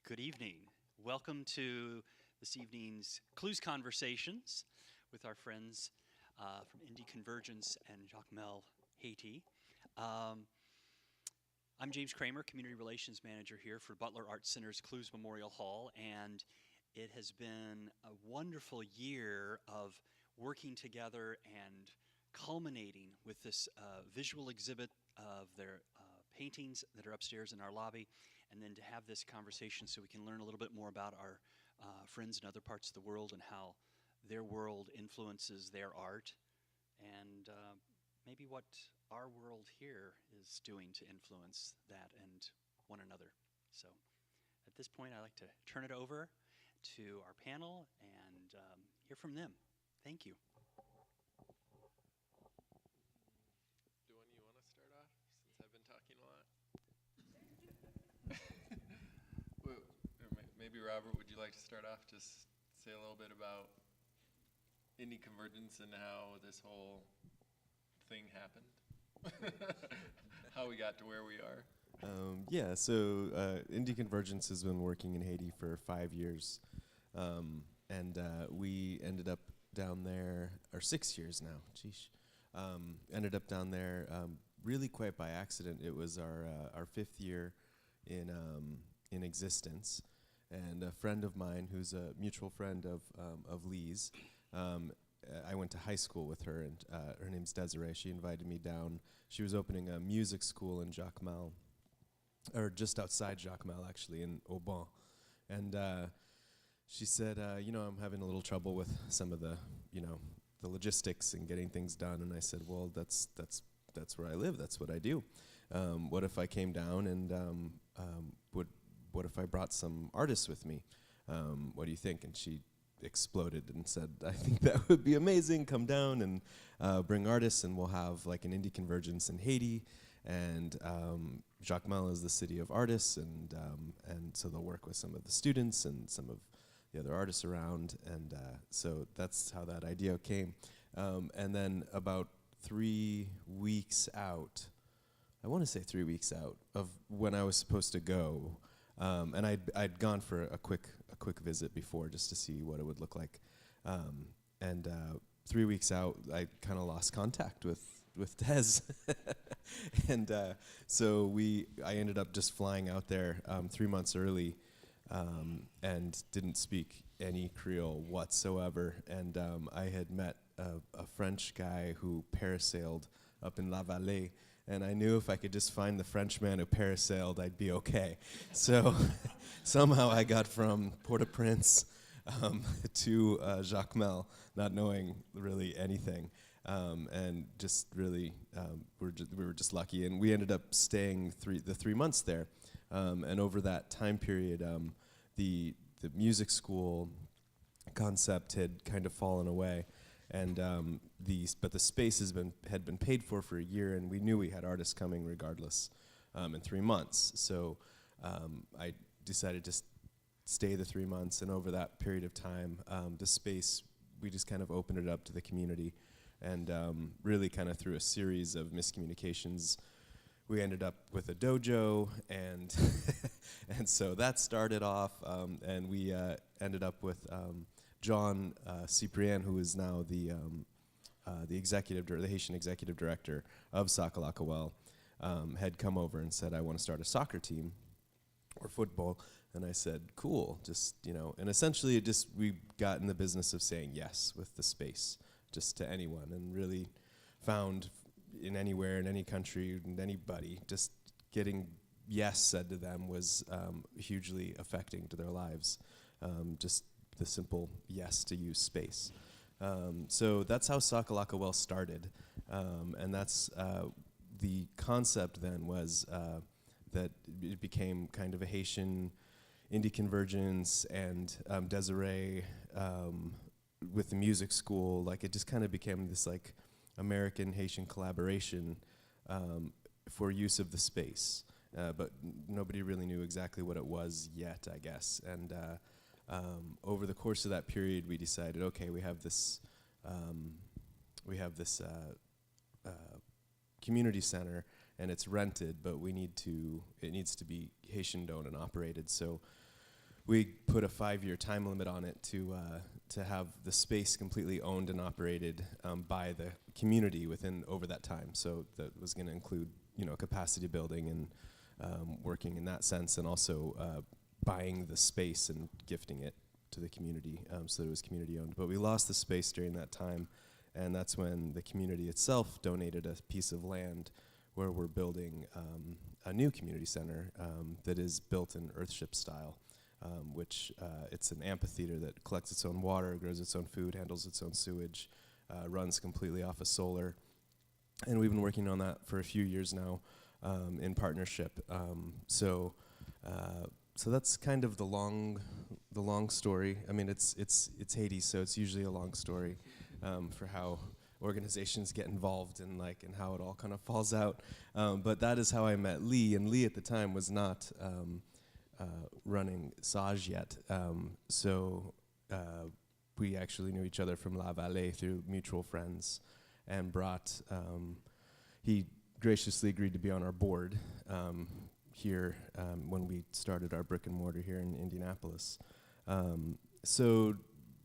Good evening. Welcome to this evening's Clowes Conversations with our friends from Indy Convergence and Jacmel, Haiti. Um, I'm James Kramer, Community Relations Manager here for Butler Arts Center's Clowes Memorial Hall, and it has been a wonderful year of working together and culminating with this visual exhibit of their paintings that are upstairs in our lobby, and then to have this conversation so we can learn a little bit more about our friends in other parts of the world and how their world influences their art, and maybe what our world here is doing to influence that and one another. So at this point, I'd like to turn it over to our panel and hear from them. Thank you. Duane, you want to start off since I've been talking a lot? Maybe Robert, would you like to start off? Just say a little bit about Indy Convergence and how this whole thing happened. How we got to where we are. Indy Convergence has been working in Haiti for 5 years, and we ended up down there, or 6 years now. Sheesh. Ended up down there really quite by accident. It was our 5th year in existence, and a friend of mine, who's a mutual friend of Lee's. I went to high school with her, and her name's Desiree. She invited me down. She was opening a music school in Jacmel, or just outside Jacmel, actually, in Auban. And she said, I'm having a little trouble with some of the logistics and getting things done. And I said, well, that's where I live. That's what I do. What if I came down and what if I brought some artists with me? What do you think? And she exploded and said, I think that would be amazing. Come down and bring artists, and we'll have like an Indy Convergence in Haiti. And Jacmel is the city of artists, and so they'll work with some of the students and some of the other artists around. And so that's how that idea came. And then about 3 weeks out, I want to say 3 weeks out of when I was supposed to go, and I'd gone for a quick visit before just to see what it would look like. 3 weeks out, I kind of lost contact with Des. And so I ended up just flying out there 3 months early, and didn't speak any Creole whatsoever. And I had met a French guy who parasailed up in La Vallée, and I knew if I could just find the Frenchman who parasailed, I'd be okay. So somehow I got from Port-au-Prince to Jacmel, not knowing really anything. And just really, we were just lucky, and we ended up staying the 3 months there. And over that time period, the music school concept had kind of fallen away, and but the space had been paid for a year, and we knew we had artists coming regardless in 3 months. So I decided to stay the 3 months, and over that period of time, the space, we just kind of opened it up to the community. And really kind of through a series of miscommunications, we ended up with a dojo, and and so that started off, and we ended up with John Cyprien, who is now the Haitian executive director of Sakalakawel, had come over and said, I want to start a soccer team or football. And I said, cool, and essentially we got in the business of saying yes with the space, just to anyone, and really found in anywhere, in any country, and anybody, just getting yes said to them was hugely affecting to their lives. Just the simple yes to use space. So that's how Sakalakawel started, and that's the concept then was that it became kind of a Haitian Indy Convergence, and Desiree with the music school, like it just kind of became this like American-Haitian collaboration for use of the space. But nobody really knew exactly what it was yet, I guess. And over the course of that period, we decided, okay, we have this community center, and it's rented, but it needs to be Haitian owned and operated. So we put a 5-year time limit on it to have the space completely owned and operated by the community over that time. So that was going to include, capacity building and working in that sense, and also buying the space and gifting it to the community, so that it was community owned. But we lost the space during that time, and that's when the community itself donated a piece of land where we're building a new community center that is built in Earthship style, which it's an amphitheater that collects its own water, grows its own food, handles its own sewage, runs completely off of solar. And we've been working on that for a few years now in partnership. So that's kind of the long story. I mean, it's Haiti, so it's usually a long story for how organizations get involved and how it all kind of falls out. But that is how I met Lee, and Lee at the time was not running Sage yet. So we actually knew each other from La Vallée through mutual friends, and he graciously agreed to be on our board here when we started our brick and mortar here in Indianapolis. So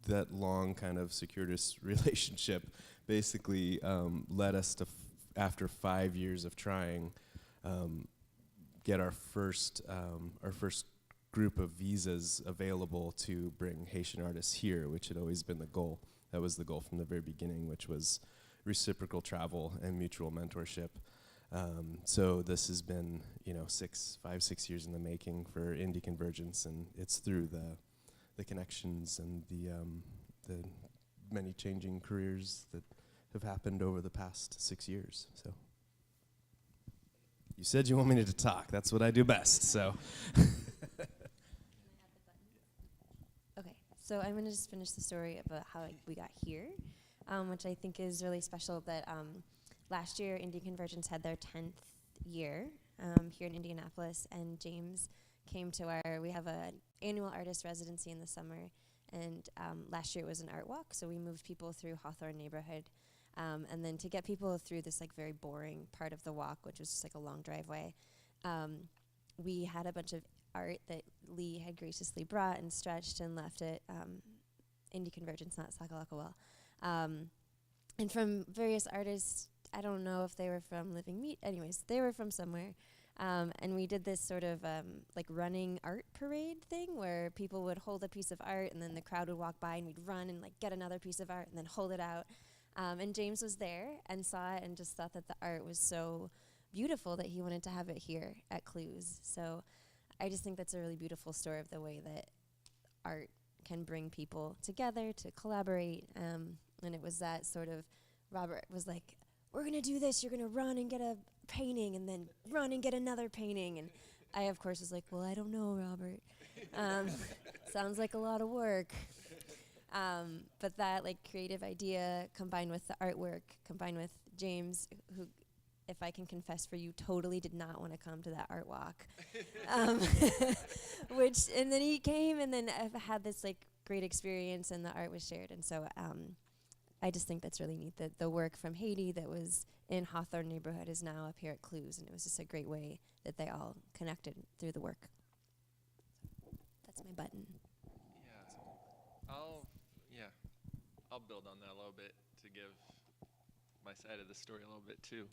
that long kind of circuitous relationship basically led us to, after 5 years of trying, get our first group of visas available to bring Haitian artists here, which had always been the goal. That was the goal from the very beginning, which was reciprocal travel and mutual mentorship. So this has been, 5-6 years in the making for Indy Convergence, and it's through the connections and the many changing careers that have happened over the past 6 years. So you said you want me to talk. That's what I do best. So. Okay, so I'm going to just finish the story about how we got here, which I think is really special. That last year, Indy Convergence had their 10th year here in Indianapolis, and James came to we have an annual artist residency in the summer, and last year it was an art walk, so we moved people through Hawthorne neighborhood, and then to get people through this very boring part of the walk, which was just a long driveway, we had a bunch of art that Lee had graciously brought and stretched and left at Indy Convergence, not Sakalakawel. And from various artists, I don't know if they were from Living Meat. Anyways, they were from somewhere. And we did this sort of running art parade thing where people would hold a piece of art and then the crowd would walk by and we'd run and get another piece of art and then hold it out. And James was there and saw it and just thought that the art was so beautiful that he wanted to have it here at Clowes. So I just think that's a really beautiful story of the way that art can bring people together to collaborate. And it was that sort of, Robert was like, we're going to do this. You're going to run and get a painting and then run and get another painting. And I, of course, was like, well, I don't know, Robert. Sounds like a lot of work. But that creative idea combined with the artwork, combined with James, who, if I can confess for you, totally did not want to come to that art walk. And then he came, and then I've had this great experience, and the art was shared. And so I just think that's really neat that the work from Haiti that was in Hawthorne neighborhood is now up here at Clowes, and it was just a great way that they all connected through the work. That's my button. I'll build on that a little bit to give my side of the story a little bit too.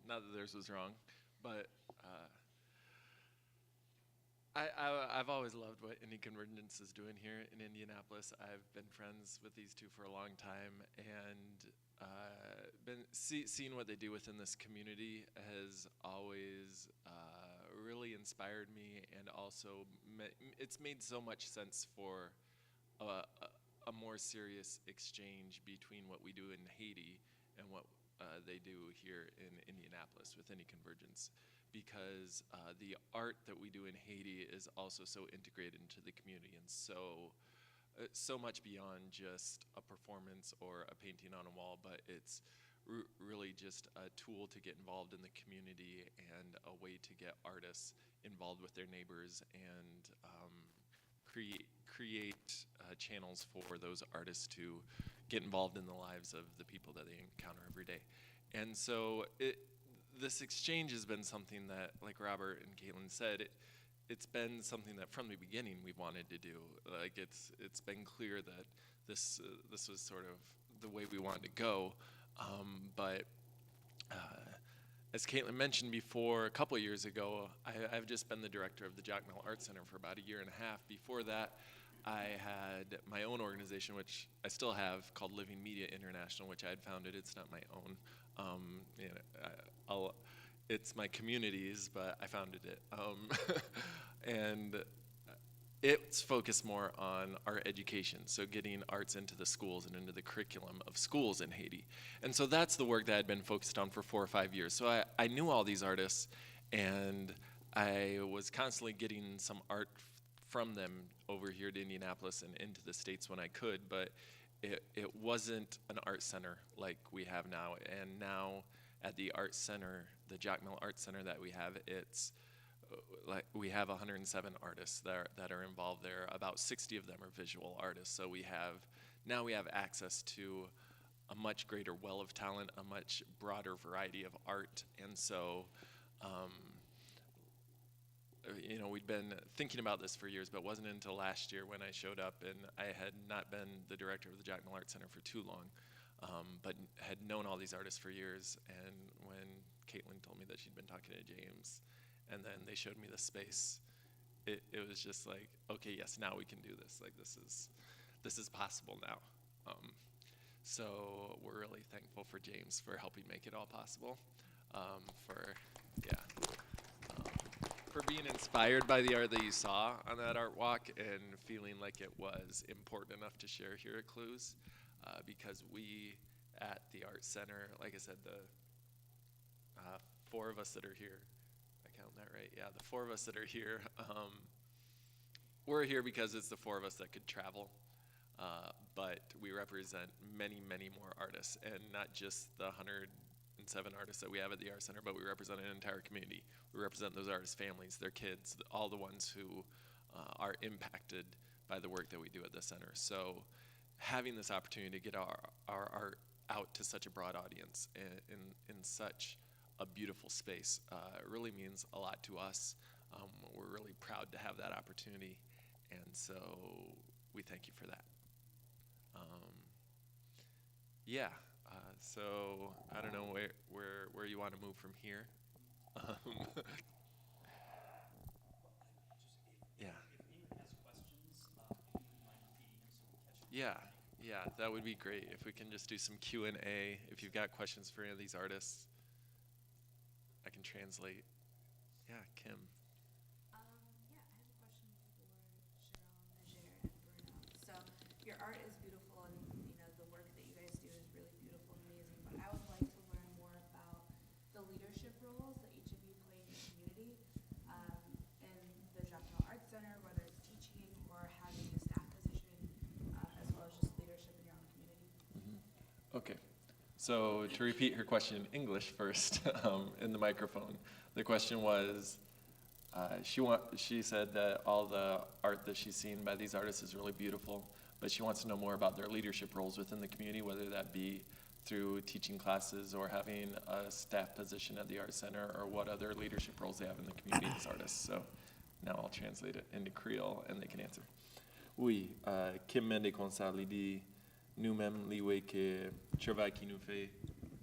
Not that theirs was wrong, but I've always loved what Indy Convergence is doing here in Indianapolis. I've been friends with these two for a long time, and seeing what they do within this community has always really inspired me, and also it's made so much sense for a more serious exchange between what we do in Haiti and what they do here in Indianapolis with Indy Convergence, because the art that we do in Haiti is also so integrated into the community, and so much beyond just a performance or a painting on a wall, but it's really just a tool to get involved in the community and a way to get artists involved with their neighbors and create channels for those artists to get involved in the lives of the people that they encounter every day. And so this exchange has been something that, like Robert and Caitlin said, it's been something that from the beginning we wanted to do. Like it's been clear that this was sort of the way we wanted to go. But as Caitlin mentioned before, a couple of years ago, I've just been the director of the Jockmel Art Center for about a year and a half. Before that, I had my own organization, which I still have, called Living Media International, which I had founded. It's not my own. You know, it's my community's, but I founded it. And it's focused more on art education, so getting arts into the schools and into the curriculum of schools in Haiti. And so that's the work that I'd been focused on for 4 or 5 years. So I knew all these artists, and I was constantly getting some art from them over here to Indianapolis and into the States when I could, but it wasn't an art center like we have now. And now at the art center, the Jockmel Art Center that we have, it's like we have 107 artists that are involved there. About 60 of them are visual artists. So we have access to a much greater well of talent, a much broader variety of art. And so, you know, we'd been thinking about this for years, but it wasn't until last year when I showed up, and I had not been the director of the Jockmel Art Center for too long, but had known all these artists for years. And when Caitlin told me that she'd been talking to James, and then they showed me the space, it was just like, okay, yes, now we can do this. Like this is possible now. So we're really thankful for James for helping make it all possible. For being inspired by the art that you saw on that art walk and feeling like it was important enough to share here at Clowes, because we at the Art Center, like I said, the 4 of us that are here, that right? Yeah, the 4 of us that are here, we're here because it's the 4 of us that could travel, but we represent many, many more artists, and not just the 107 artists that we have at the Art Center, but we represent an entire community. We represent those artists' families, their kids, all the ones who are impacted by the work that we do at the center. So having this opportunity to get our art out to such a broad audience in such a beautiful space really means a lot to us. We're really proud to have that opportunity, and so we thank you for that. So I don't know where you want to move from here. Yeah, that would be great if we can just do some Q&A. If you've got questions for any of these artists, I can translate. Yeah, Kim. I have a question for Sharon, Niger, and Bruno. So your art is beautiful, and you know the work that you guys do is really beautiful and amazing. But I would like to learn more about the leadership roles that each of you play in the community, in the Jockmel Art Center, whether it's teaching or having a staff position, as well as just leadership in your own community. Okay. So to repeat her question in English first, in the microphone, the question was, she said that all the art that she's seen by these artists is really beautiful, but she wants to know more about their leadership roles within the community, whether that be through teaching classes or having a staff position at the Art Center, or what other leadership roles they have in the community as artists. So now I'll translate it into Creole and they can answer. Oui, Kim mende konsa li di nou mem li we ke travail ki nou fe,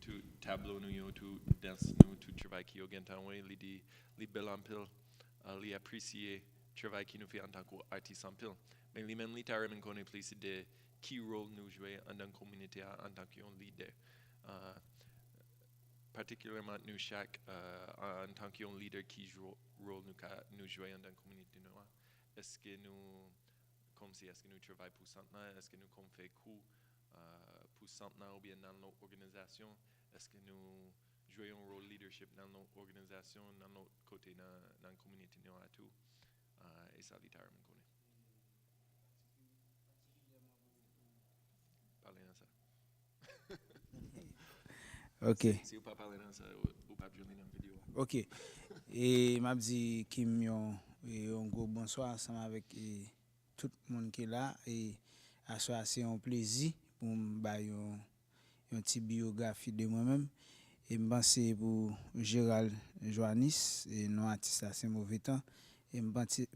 tout tableau nou yo, tout danse nou, tout travail ki yo gen tan we, li di li bel ampil, li apprécier travail ki nou fe en tant qu'artiste ampil. Men li men li ta remen konen plis de ki rôle nou jouer en dan communauté en tant qu'un leader. Particulièrement nous chaque en tant qu'un leader qui joue rôle nous jouer en dan communauté nous. Est-ce que nous comme si est-ce que nous travaillons pour Santana, est-ce que nous fait coup pour Santana ou bien dans notre organisation, est-ce que nous jouons un rôle leadership dans notre organisation, dans notre côté dans la communauté nous à tout, et ça l'itara me connaît. Parlez dans ça. Ok. Si vous pas parler dans ça, vous pas jouer dans la vidéo. Ok. Et m'a dit Kim un gros bonsoir ensemble avec tout le monde qui est là, et à soi c'est un plaisir pour me une petite biographie de moi-même, et me penser pour Gérald Joannis et non artiste à Saint-Mauvais temps, Et m'pense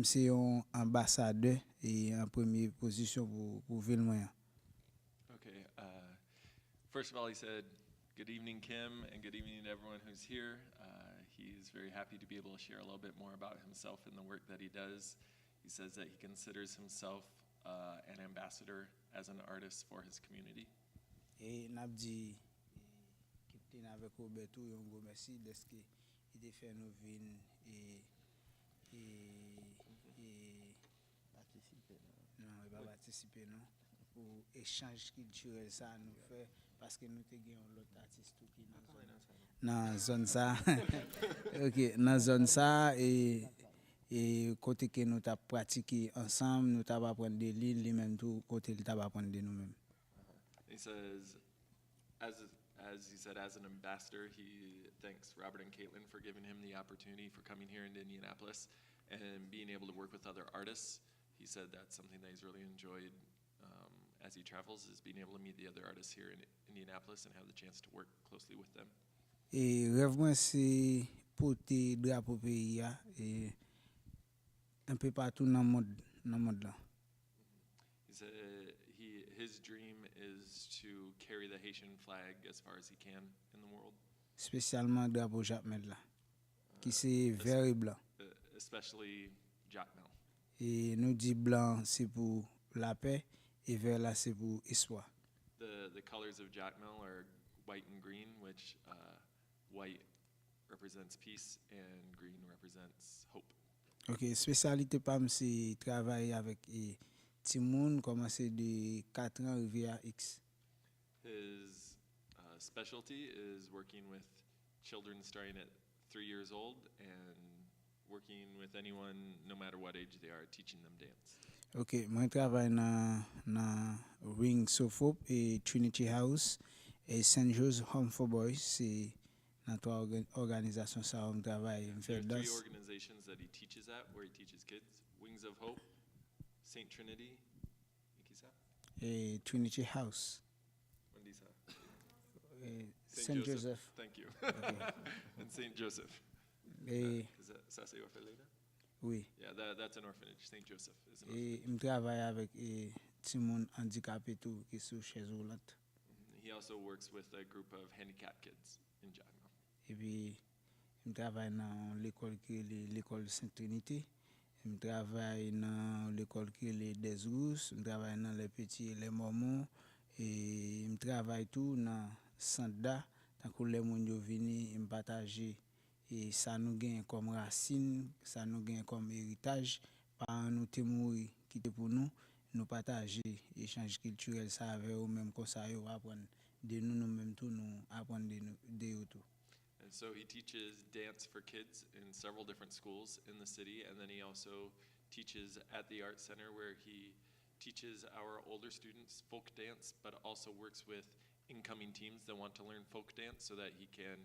c'est un ambassadeur et en première position pour ville moyen. Okay. First of all, he said, "Good evening, Kim, and good evening to everyone who's here." He's very happy to be able to share a little bit more about himself and the work that he does. He says that he considers himself an ambassador as an artist for his community. Et n'a dit capitaine avec Roberto un gros merci de ce qu'il a fait nous venir et participer non il va participer non pour échange culturel ça nous fait parce que nous te gagnons l'autre artiste qui dans zone ça OK dans zone ça et côté que nous t'a pratiqué ensemble nous t'a apprendre des lignes lui même tout côté il t'a apprendre de nous même. He says, as he said, as an ambassador, he thanks Robert and Caitlin for giving him the opportunity for coming here into Indianapolis and being able to work with other artists. He said that's something that he's really enjoyed as he travels, is being able to meet the other artists here in Indianapolis and have the chance to work closely with them. Et rêve moi c'est porter drapeau pays et un peu partout dans le monde là. He said his dream is to carry the Haitian flag as far as he can in the world. Spécialement drapeau Jacmel là qui c'est vert et blanc. Especially Jacmel. Et nous dit blanc c'est pour la paix et vert là c'est pour espoir. The colors of Jacmel are white and green, which white represents peace and green represents hope. OK, spécialité pam c'est travailler avec Timoun commencer de 4 ans arriver à X. His specialty is working with children starting at 3 years old and working with anyone, no matter what age they are, teaching them dance. OK, moi travaille dans Ring Sofop et Trinity House et St. Joe's Home for Boys, c'est dans trois organisations ça on travaille, on There fait are 3 danse. organizations that he teaches at, where he teaches kids: Wings of Hope, Saint Trinity, Ikisa, Et Trinity House. Mandisa, Et Saint St. Joseph. Thank you. Okay. And Saint Joseph. Et Is that Sase Orphelina? oui, Yeah, that's an orphanage. Saint Joseph is an et orphanage. on travaille avec Timoun handicapé tout qui sous chaise roulante. He also works with a group of handicapped kids in Jacmel. Et puis on travaille dans l'école qui est l'école Sainte Trinité. On travaille dans l'école qui est des Rousses, on travaille dans les petits les Mormons et on travaille tout dans Sanda tant que les monde yo vini on partager et ça nous gagne comme racine, ça nous gagne comme héritage par nous te mouri qui te pour nous partager échange culturel ça avec eux même comme ça yo apprendre de nous même tout nous apprendre de eux tout. And so he teaches dance for kids in several different schools in the city, and then he also teaches at the Art Center, where he teaches our older students folk dance, but also works with incoming teams that want to learn folk dance so that he can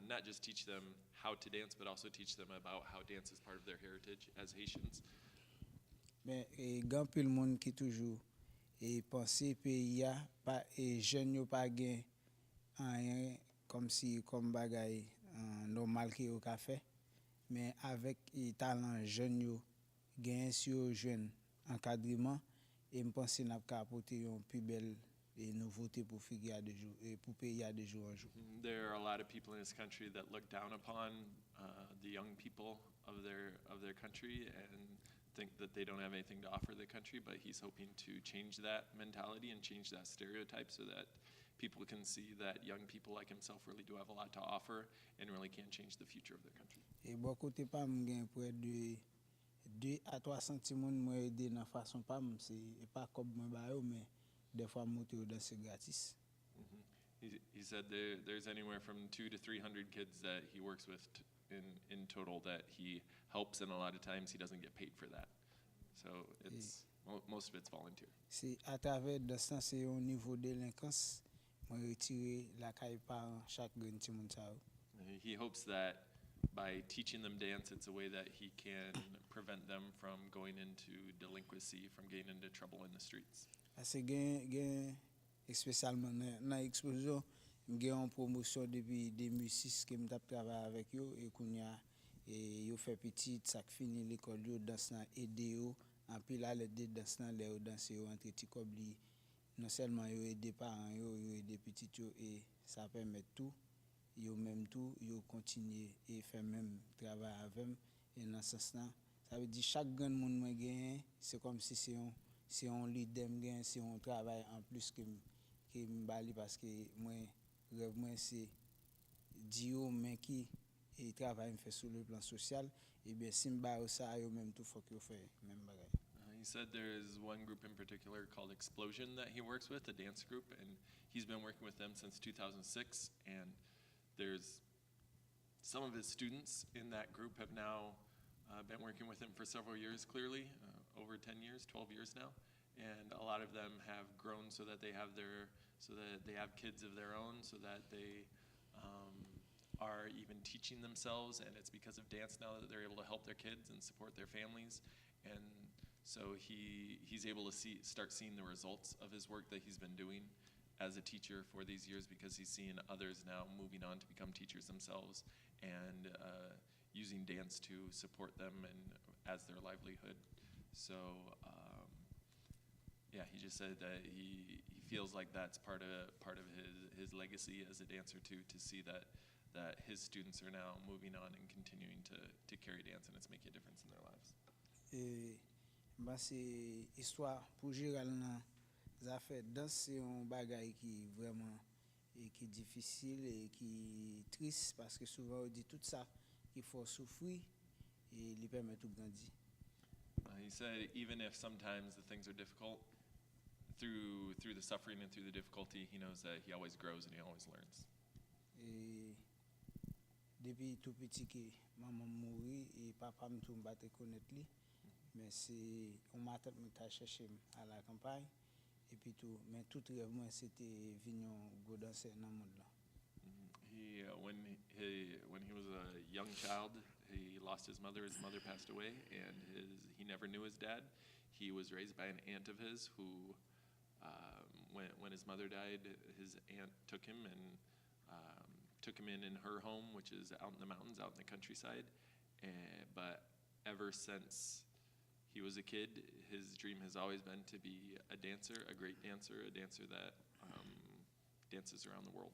not just teach them how to dance, but also teach them about how dance is part of their heritage as Haitians. Mais grand pile monde qui toujours et penser pays a pas et jeune yo pas gain rien comme si comme bagaille normal qui au café mais avec talent jeune yo gain sur jeune encadrement et me penser n'a pas apporter une plus belle et nouveauté pour figuer à de jour et pour pays à de jour en jour. There are a lot of people in this country that look down upon the young people of their country and think that they don't have anything to offer the country, but he's hoping to change that mentality and change that stereotype so that people can see that young people like himself really do have a lot to offer and really can change the future of their country. Et bon côté pas me gain près de 2 à 3 centimes moi aider dans façon pas c'est pas comme moi ba yo mais des fois monter dans c'est gratis. He said there's anywhere from 200 to 300 kids that he works with in total that he helps, and a lot of times he doesn't get paid for that. So it's most of it's volunteer. C'est à travers de ça c'est au niveau de délinquance moi retirer la caille par chaque grand petit monde ça. He hopes that by teaching them dance, it's a way that he can prevent them from going into delinquency, from getting into trouble in the streets. C'est gain spécialement dans exposition gain en promotion depuis 2006 que me t'a travailler avec eux et qu'on y a Et yo fait petit, ça fini l'école, yo danse nan aide yo, en pile à l'aide de danse nan, les yo danse yo entre ti kobli. Non seulement yo aide parents yo, yo aide petit yo, et ça permet tout, yo même tout, yo continuer et faire même travail avec, et dans ce sens là, ça veut dire chaque grand monde moi gagne, c'est comme si c'est un leader gagne, c'est un travail en plus que m'bali parce que moi rêve moi c'est dire mais qui et travail me fait sur le plan social et bien si m'ba ça yo même tout faut que yo fait même bagay. He said there's one group in particular called Explosion that he works with, a dance group, and he's been working with them since 2006. And there's some of his students in that group have now been working with him for several years, clearly, over 10 years, 12 years now. And a lot of them have grown so that they have kids of their own, so that they are even teaching themselves, and it's because of dance now that they're able to help their kids and support their families. And so he's able to start seeing the results of his work that he's been doing as a teacher for these years, because he's seeing others now moving on to become teachers themselves and using dance to support them and as their livelihood. So yeah, he just said that he feels like that's part of his legacy as a dancer too, to see that his students are now moving on and continuing to carry dance, and it's making a difference in their lives. Bah c'est histoire pour Gérald nan affaire danse c'est un bagay qui vraiment et qui difficile et qui triste parce que souvent on dit tout ça qu'il faut souffrir et lui permet tout grandir. He said even if sometimes the things are difficult, through the suffering and through the difficulty, he knows that he always grows and he always learns. Et depuis tout petit que maman mourit et papa me tout m'batte connaître lui. Mais c'est on m'a cherché à la campagne et puis tout mais tout rêve moi c'était venir go danser dans monde là. When he was a young child, he lost his mother. His mother passed away, and he never knew his dad. He was raised by an aunt of his who, when his mother died, his aunt took him and took him in her home, which is out in the mountains, out in the countryside. But ever since he was a kid, his dream has always been to be a dancer, a great dancer, a dancer that dances around the world.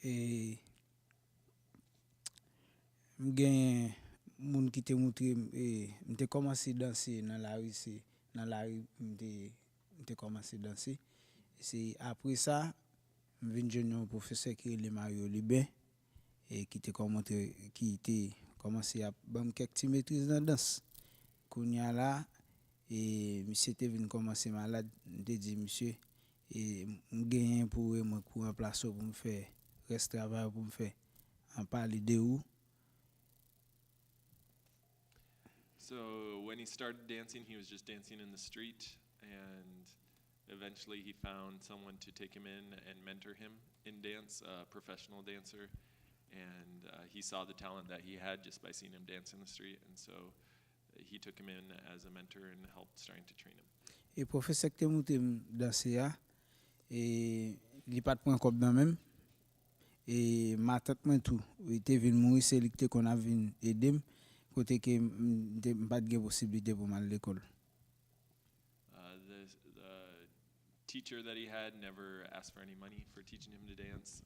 Et m'gagne moun qui te montré et m'te commencé danser dans la rue, c'est dans la rue m'te commencé danser. C'est après ça m'vinn joindre un professeur qui est Mario Libin et qui te commencé à bam quelques petites maîtrises dans danse. Kounya là et monsieur te vinn commencer malade, m'te dit monsieur et m'gagne pour un place pour me faire reste travail pour me faire en parler de où. So when he started dancing, he was just dancing in the street, and eventually he found someone to take him in and mentor him in dance, a professional dancer, and he saw the talent that he had just by seeing him dance in the street, and so he took him in as a mentor and helped starting to train him. Et professeur te monté danser a et li pas prend comme dans même et ma tante moi tout il était vinn mourir c'est lui qu'on a vinn aider côté que pas de possibilité pour mal l'école. The teacher that he had never asked for any money for teaching him to dance.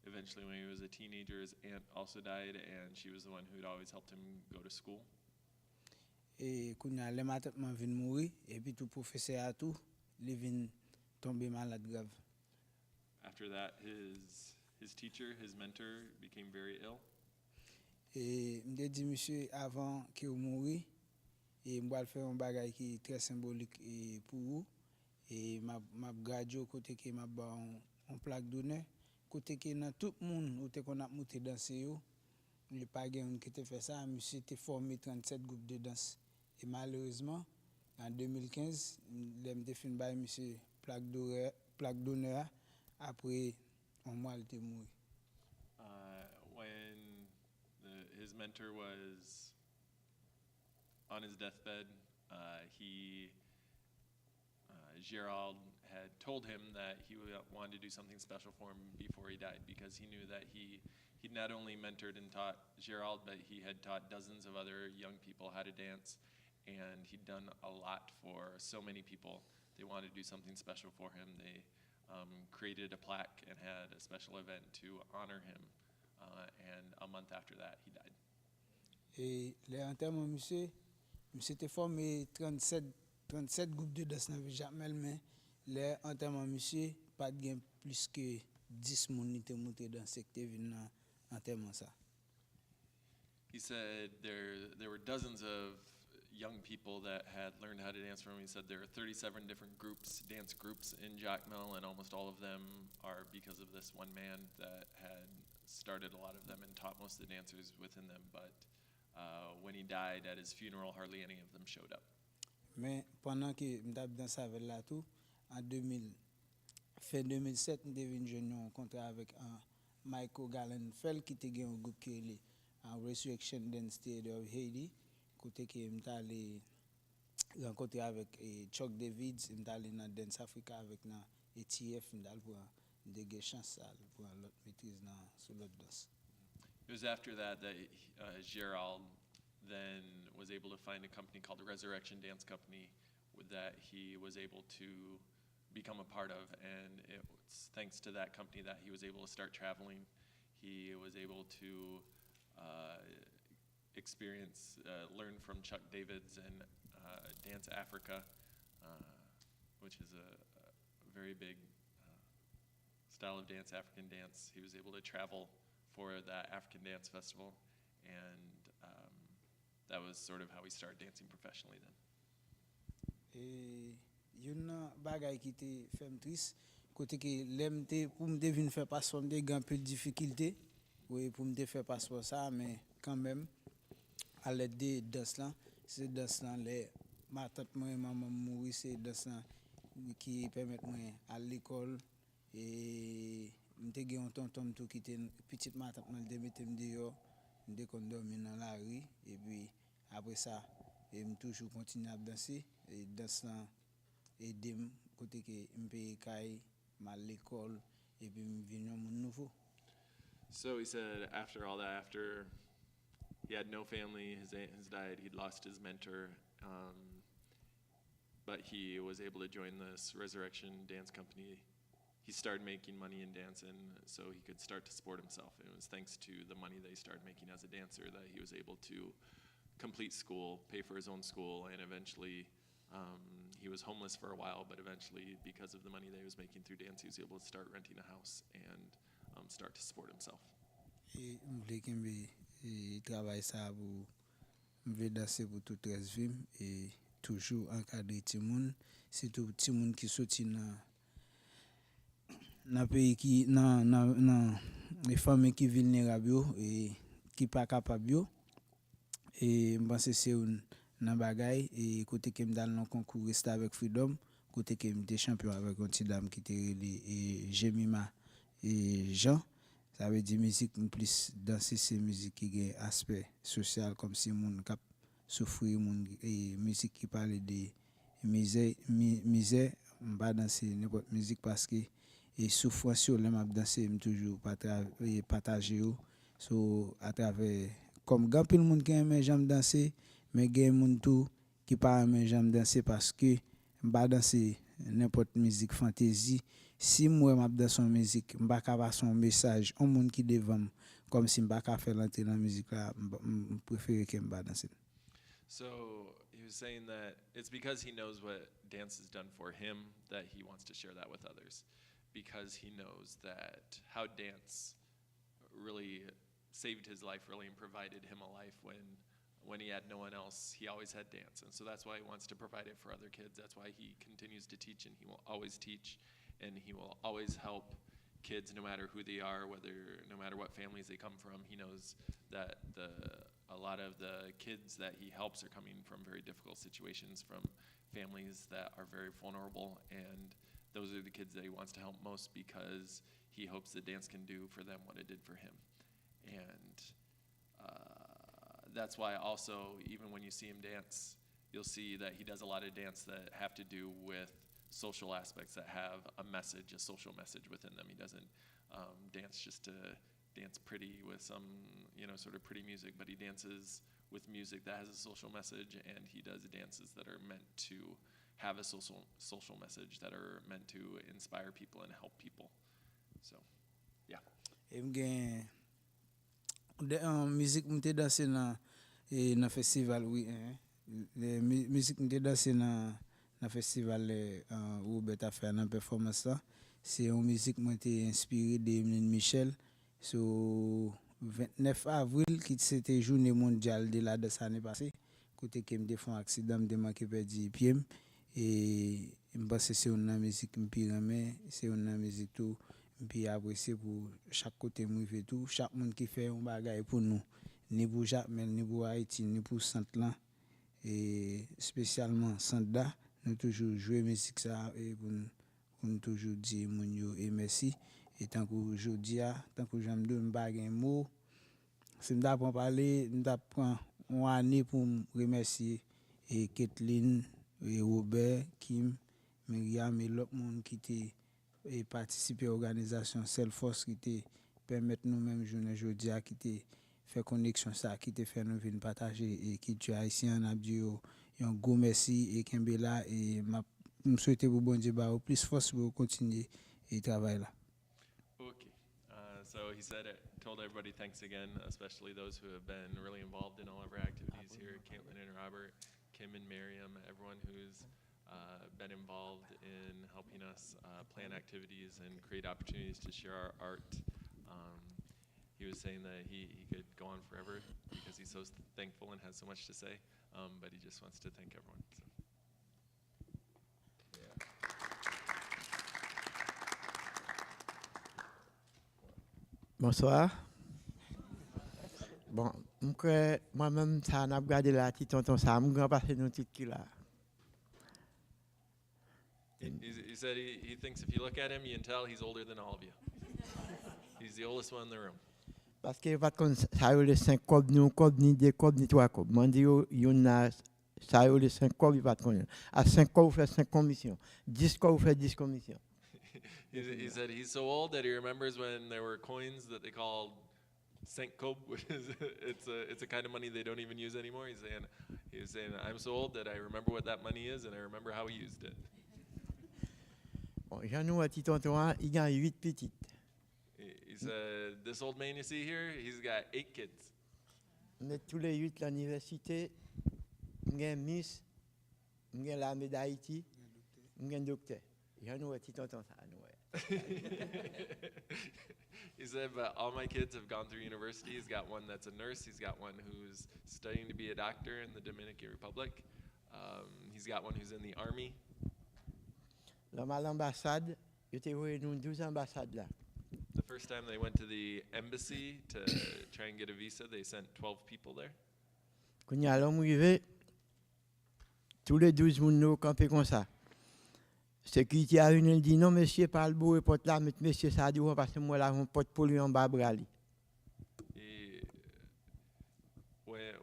Eventually, when he was a teenager, his aunt also died, and she was the one who had always helped him go to school. Et kounya le ma tante moi vinn mourir et puis tout professeur a tout li vinn tomber malade grave. After that, his teacher, his mentor, became very ill. Et m'te dit monsieur avant qu'il mourir et m'va faire un bagage qui est très symbolique et pour vous et m'a gradué côté que m'a ba on plaque d'honneur côté que dans tout monde où te qu'on a monté danser yo il pas gagne qui te fait ça monsieur te formé 37 groupes de danse et malheureusement en 2015 l'aime te fin ba monsieur plaque d'honneur après un mois il était mort. When his mentor was on his deathbed, he Gerald had told him that he wanted to do something special for him before he died, because he knew that he not only mentored and taught Gerald, but he had taught dozens of other young people how to dance, and he'd done a lot for so many people. They wanted to do something special for him. They created a plaque and had a special event to honor him, and a month after that, he died. Et les enterrements, monsieur était formé 37 groupes de danse dans Jacmel, mais les enterrements, monsieur, pas de gain plus que 10 moun qui étaient montés dans le secteur dans enterrement ça. He said there were dozens of young people that had learned how to dance from him. He said there are 37 different groups, dance groups in Jacmel, and almost all of them are because of this one man that had started a lot of them and taught most of the dancers within them. But when he died at his funeral, hardly any of them showed up. Mais pendant que m'tap danse avec là tout, en fin 2007, m'te vinn jeune un contrat avec Michael Gallenfeld qui te gen un groupe qui est Resurrection Dance Theater of Haiti, côté que m'ta allé rencontrer avec Chuck Davids, m'ta allé dans Dance Africa avec na ETF m'ta pour de chance pour l'autre maîtrise dans sur l'autre danse. It was after that Gerald then was able to find a company called the Resurrection Dance Company that he was able to become a part of, and it was thanks to that company that he was able to start traveling. He was able to learn from Chuck Davids and Dance Africa, which is a very big style of dance, African dance. He was able to travel for that African Dance Festival, and that was sort of how he started dancing professionally then. Et yon bagay qui te fait triste, côté que l'aime pour me devine faire passeport, me grand peu de difficulté, oui pour me faire passeport ça, mais quand même à l'aide de danse là, c'est danse là les ma tante moi maman mourir, c'est danse là qui permet moi à l'école, et m'te gen un tonton tout qui était petite ma tante moi de mettre me dehors, me kon dormir dans la rue, et puis après ça et me toujours continuer à danser, et danse là aider m côté que me paye caille mal l'école, et puis me venir un monde nouveau. So he said after all that, after he had no family, his died, he'd lost his mentor, but he was able to join this Resurrection Dance Company. He started making money in dance, and so he could start to support himself. And it was thanks to the money that he started making as a dancer that he was able to complete school, pay for his own school, and eventually he was homeless for a while, but eventually, because of the money that he was making through dance, he was able to start renting a house and start to support himself. Et m'vle kembe travail ça pour m'vle danser pour toute vie, et toujours encadrer ti moun, surtout ti moun qui sorti dans pays qui dans les familles qui vulnérables et qui pas capable yo, et m'pense c'est un bagay, et côté que m'dal dans concours rester avec Freedom, côté que m'étais champion avec une petite dame qui était et Jemima et Jean. Ça veut dire musique plus danser, c'est musique qui a aspect social, comme si moun k'ap souffrir, moun et musique qui parle de misère, m'pa danser n'importe musique parce que et souffrance sur le m'a danser toujours partager so à travers comme grand pile monde qui aime j'aime danser, mais gen moun tout qui pas aime j'aime danser parce que m'pa danser n'importe musique fantaisie. Si moi m'a dans son musique, m'pa ka passer un message au monde qui devant, comme si m'pa ka faire l'entrer dans musique là, préférer que m'pa danser. So he was saying that it's because he knows what dance has done for him that he wants to share that with others, because he knows that how dance really saved his life, really, and provided him a life when he had no one else. He always had dance, and so that's why he wants to provide it for other kids. That's why he continues to teach, and he will always teach, and he will always help kids no matter who they are, no matter what families they come from. He knows that a lot of the kids that he helps are coming from very difficult situations, from families that are very vulnerable, and those are the kids that he wants to help most, because he hopes that dance can do for them what it did for him. And that's why also, even when you see him dance, you'll see that he does a lot of dance that have to do with social aspects that have a message, a social message within them. He doesn't dance just to dance pretty with some, sort of pretty music, but he dances with music that has a social message, and he does dances that are meant to have a social message, that are meant to inspire people and help people. So, yeah. Musique m'te danser dans festival oui musique m'te danser dans festival Robert a fait dans performance là c'est une musique m'te inspiré de Michel so 29 avril qui c'était journée mondiale de la danse année passée côté que me fait un accident me manqué perdu pied et me pense c'est une musique me pire c'est une musique tout puis apprécier pour chaque côté moi fait tout chaque monde qui fait un bagage pour nous ni pour Jacmel ni pour Haïti ni pour Saint-Lan et spécialement Sanda nous toujours jouer musique ça et pour nous toujours dire mon yo et merci et tant que aujourd'hui tant que j'aime deux bagage mot si me d'apprendre parler me d'apprendre une année pour remercier et Kathleen et Robert Kim Myriam et l'autre monde qui était et participer à l'organisation Self-Force qui te permettre nous-mêmes journée aujourd'hui qui te fait connexion ça qui te fait nous venir partager et qui tu haïtien a dit un gros merci et Kembela et me souhaiter pour bon Dieu ba plus force pour continuer et travailler là. Okay. So he told everybody thanks again, especially those who have been really involved in all of our activities here, Caitlin and Robert, Kim and Miriam, everyone who's been involved in helping us plan activities and create opportunities to share our art. He was saying that he could go on forever because he's so thankful and has so much to say, but he just wants to thank everyone. So. Bonsoir. Bon, moi-même, ça n'a pas gardé la petite tonton, ça m'a grand passé nous tout qui là. He said he thinks if you look at him, you can tell he's older than all of you. He's the oldest one in the room. Parce que pas comme ça y a les 5 cobs, ni 1 cob, ni 2 cobs, ni 3 cobs. Moi, il y en a, ça y a les 5 cobs, il va te connaître. À 5 cobs, vous faites 5 commissions. 10 cobs, vous faites 10 commissions. He said he's so old that he remembers when there were coins that they called Senkob, which is it's a kind of money they don't even use anymore. He's saying I'm so old that I remember what that money is and I remember how he used it. Bon, j'en ai un petit tonton, il y a 8 petites. He said this old man you see here, he's got 8 kids. Mais tous les 8 l'université, j'ai Miss, j'ai la médaille d'Haïti, j'ai docteur. J'en ai un petit tonton ça. He said, but all my kids have gone through university. He's got one that's a nurse. He's got one who's studying to be a doctor in the Dominican Republic. He's got one who's in the army. Dans l'ambassade, j'étais venu nous 12 ambassades là. The first time they went to the embassy to try and get a visa, they sent 12 people there. Quand il y a l'homme arrivé, tous les 12 moun nous campé comme ça. Sécurité a une dit non monsieur pas le beau et porte là mais monsieur ça dit parce que moi là on porte pour lui en bas brali.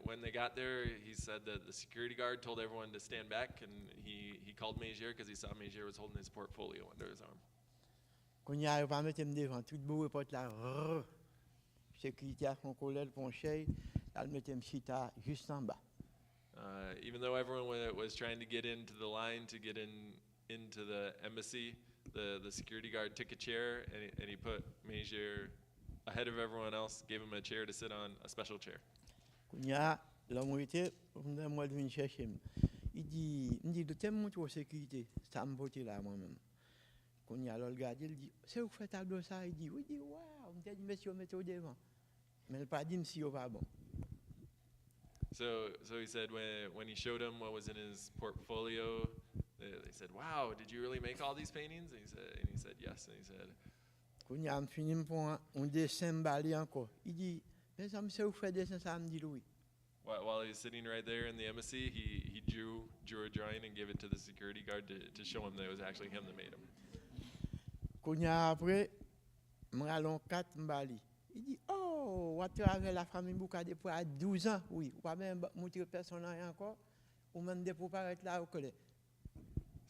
When they got there, he said that the security guard told everyone to stand back, and he called Mezier because he saw Mezier was holding his portfolio under his arm. Quand il y a pas mettre me devant tout beau et porte là. Sécurité a son collègue ponché, elle mettait me chita juste en bas. Even though everyone was trying to get into the line to get into the embassy, the security guard took a chair and he put Mezier ahead of everyone else, gave him a chair to sit on, a special chair. Quand il y a l'homme était, moi de venir chercher. Il dit de tellement de sécurité, ça me votait là moi-même. Quand il y a le gars, il dit c'est où fait tableau ça, il dit oui, il dit waouh, on dit monsieur mettez au devant. Mais il pas dit si on va bon. So he said when he showed him what was in his portfolio, they said, "Wow, did you really make all these paintings?" And he said yes. And he said, Quand il a fini pour un dessin balé encore, il dit mais ça me sait où fait dessin ça me dit oui. while he was sitting right there in the embassy, he drew a drawing and gave it to the security guard to show him that it was actually him that made him. Quand il y a après, m'allons 4 mbali. Il dit oh, on travaille la famille Bouka depuis à 12 ans, oui, ou pas même montrer personne encore, ou même pour paraître là au collège.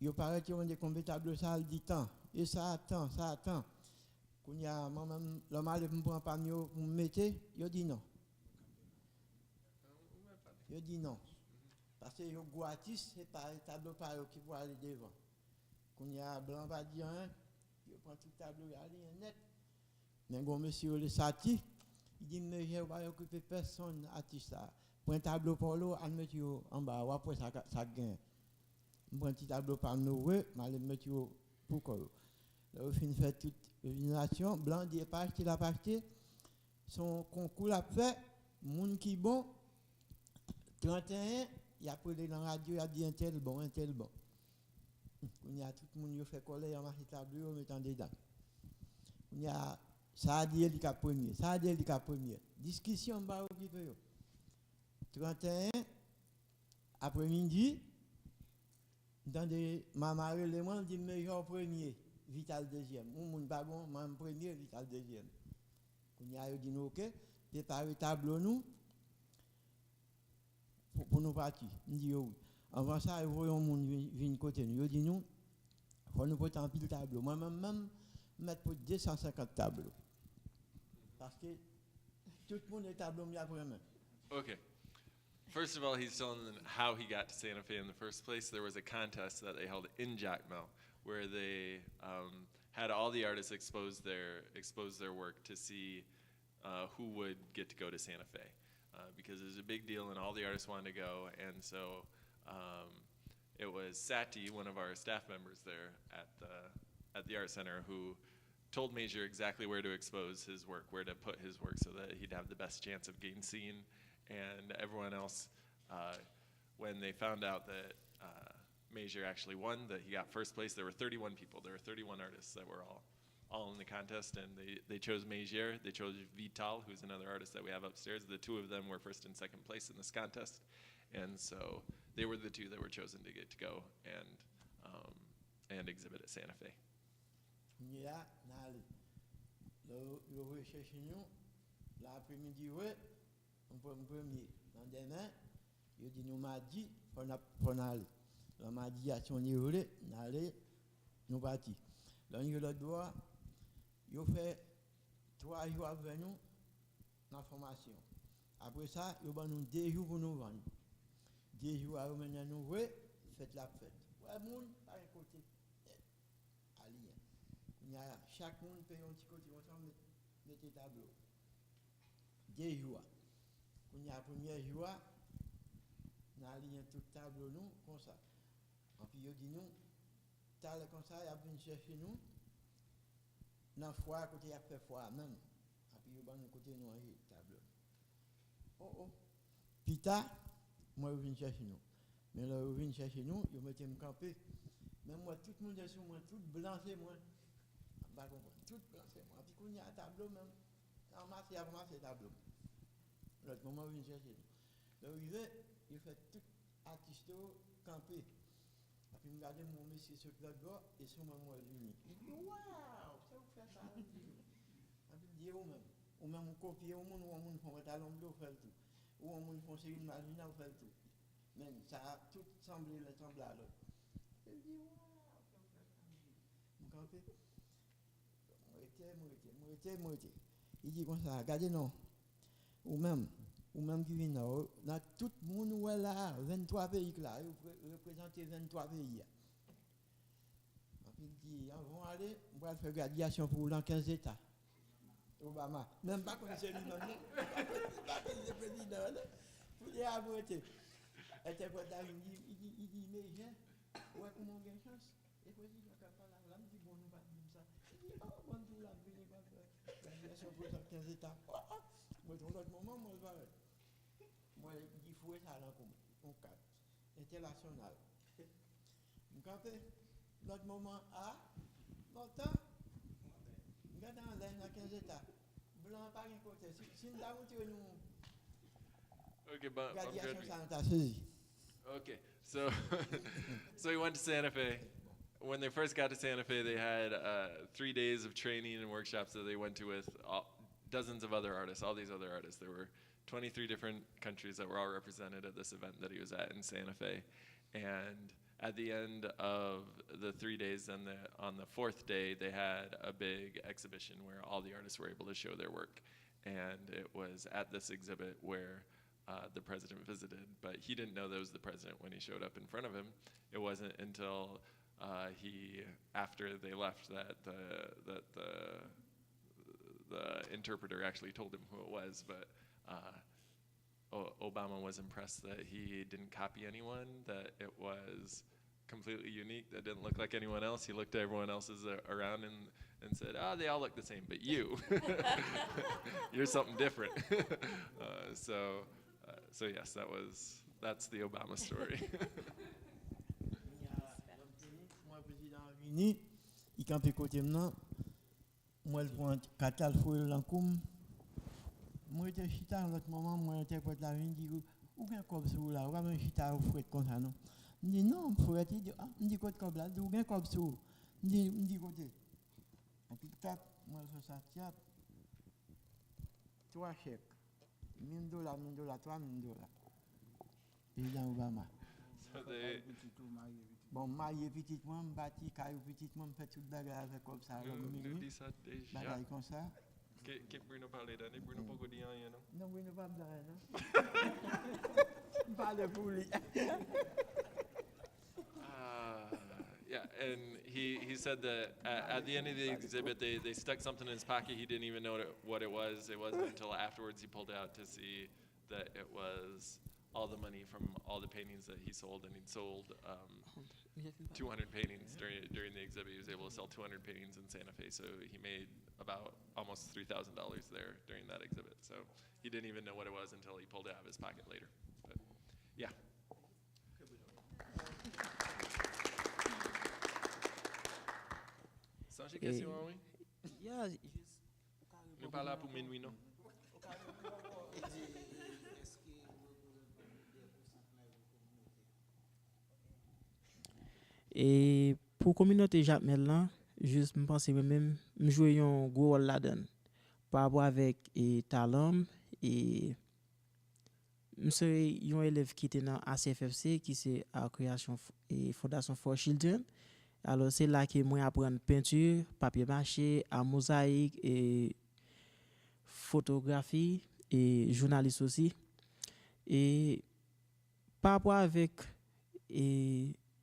yo paraît que on des combien tableau ça le dit tant et ça attend qu'on y a moi-même l'homme allait me prendre parmi yo pour me mettre yo dit non parce que yo gros artiste c'est pas tableau par eux qui pour aller devant qu'on y a blanc pas dire hein yo prend tout tableau aller net mais bon monsieur le sati il dit mais je vais occuper personne artiste ça prend tableau pour l'eau en mettre en bas ou après ça gagne prend un petit tableau par nous mal mettre pour quoi là au fin fait toute une blanc des pages qu'il a acheté son concours l'a fait monde qui bon 31 il a appelé dans la radio il a dit un tel bon on y a tout le monde qui fait coller en marché tableau mettant dedans on y a ça a dit le premier discussion ba occupé 31 après-midi dans des maman le monde dit meilleur premier vital deuxième ou monde pas bon même premier vital deuxième on y a dit OK préparer tableau nous pour nous partir on dit oui avant ça voyons monde vinn côté nous dit nous faut nous porter en pile tableau moi même mettre pour 250 tableaux parce que tout le monde est tableau mis après main. Okay. First of all, he's telling them how he got to Santa Fe in the first place. There was a contest that they held in Jacmel where they had all the artists expose their work to see who would get to go to Santa Fe because it was a big deal and all the artists wanted to go. And so it was Sati, one of our staff members there at the art center, who told Major exactly where to expose his work, where to put his work so that he'd have the best chance of getting seen. And everyone else, when they found out that Major actually won, that he got first place, there were 31 people. There were 31 artists that were all in the contest, and they chose Major. They chose Vital, who's another artist that we have upstairs. The two of them were first and second place in this contest, and so they were the two that were chosen to get to go and exhibit at Santa Fe. Là, le recherche nous l'après-midi on peut premier lendemain il dit nous mardi on aller le mardi à son niveau aller nous parti là il le doit il fait 3 jours avec nous dans formation après ça il va nous 2 jours pour nous vendre 2 jours à maintenant nous faites la fête ouais monde par côté chaque monde paye un petit côté on mettre tableau 2 jours on y a premier jour on a lié tout tableau nous comme ça et puis il dit nous tal comme ça il a venu chercher nous dans foire côté il a fait foire même et puis il va nous côté nous tableau oh pita moi il vient chercher nous mais là il vient chercher nous il mettait me camper même moi tout le monde est sur moi tout blanc c'est moi tout blanc c'est moi puis qu'on y a un tableau même en masse il y a vraiment ces tableaux l'autre moment il vient chercher nous il fait tout artiste camper et puis me regarder mon monsieur sur le bord et sur moi venu il dit waouh ça vous fait ça et puis dit ou même on copie au monde font un talon bleu faire tout ou on monde font série de machine à faire tout même ça a tout semblé à l'autre il dit waouh ça vous fait ça camper moitié. Il dit comme ça, regardez non. Ou même qui vient dans tout le monde où est là, 23 pays là, représenter 23 pays. Il dit, on va aller, on va faire graduation pour dans 15 États. Obama, même pas comme c'est lui non, pas comme c'est président. Pour dire à voter. Interprétateur, il dit, mais j'ai, ouais, comment on gagne chance? Et puis il dit, là, il dit, bon, nous va dire ça. Il dit, oh, bon, tout là, venez, va faire graduation pour 15 États. Moi, dans l'autre moment, moi, je vais. Moi, il faut ça là comme on cadre international. Vous comprenez? L'autre moment A, longtemps, regarde dans l'air dans 15 États. Blanc par un côté. Si nous avons tiré nous. Okay, but Graduation, ça nous a saisi. Okay, so so he went to Santa Fe. When they first got to Santa Fe, they had 3 days of training and workshops that they went to with dozens of other artists, all these other artists. There were 23 different countries that were all represented at this event that he was at in Santa Fe. And at the end of the 3 days, and on the fourth day, they had a big exhibition where all the artists were able to show their work. And it was at this exhibit where the president visited, but he didn't know that was the president when he showed up in front of him. It wasn't until after they left, that the interpreter actually told him who it was. But Obama was impressed that he didn't copy anyone, that it was completely unique, that didn't look like anyone else. He looked at everyone else's around and said, they all look the same, but you, you're something different. So yes, that's the Obama story. Moi, président Rini, il campé côté maintenant. Moi, je prends 4 fois l'encoum. Moi, j'étais chita à l'autre moment, moi, interprète la vie, dit, où bien comme ça là, ou bien chita au fouet comme ça, non? Je dis, non, faut être, il dit, je dis, côté comme là, ou bien comme ça, je dis, côté. Et puis, 4, moi, je ça, tiens, 3 chèques. $1,000, $1,000, $3,000. Président Obama. So they, Bon, marié petit moi, bâti caillou petit moi, fait toute bagarre avec comme ça. nous dit ça déjà. Bagarre comme ça. Que Bruno parlait d'année, Bruno pas dit rien, non? Non, oui, ne pas me dire, non? Parle pour lui. Yeah, and he said that at the end of the exhibit, they stuck something in his pocket. He didn't even know what it was. It wasn't until afterwards he pulled it out to see that it was all the money from all the paintings that he sold, and he'd sold 200 paintings during the exhibit. He was able to sell 200 paintings in Santa Fe, so he made about almost $3,000 there during that exhibit. So he didn't even know what it was until he pulled it out of his pocket later. But yeah. Sans question, oui? Yeah, Nous pas là pour minuit, non? Et pour communauté Jacmel là, juste me penser même me jouer un gros rôle là-dedans par rapport avec talent et monsieur un élève qui était dans ACFFC qui c'est à création et fondation for children. Alors c'est là que moi apprendre peinture, papier mâché, à mosaïque et photographie et journaliste aussi. Et par rapport avec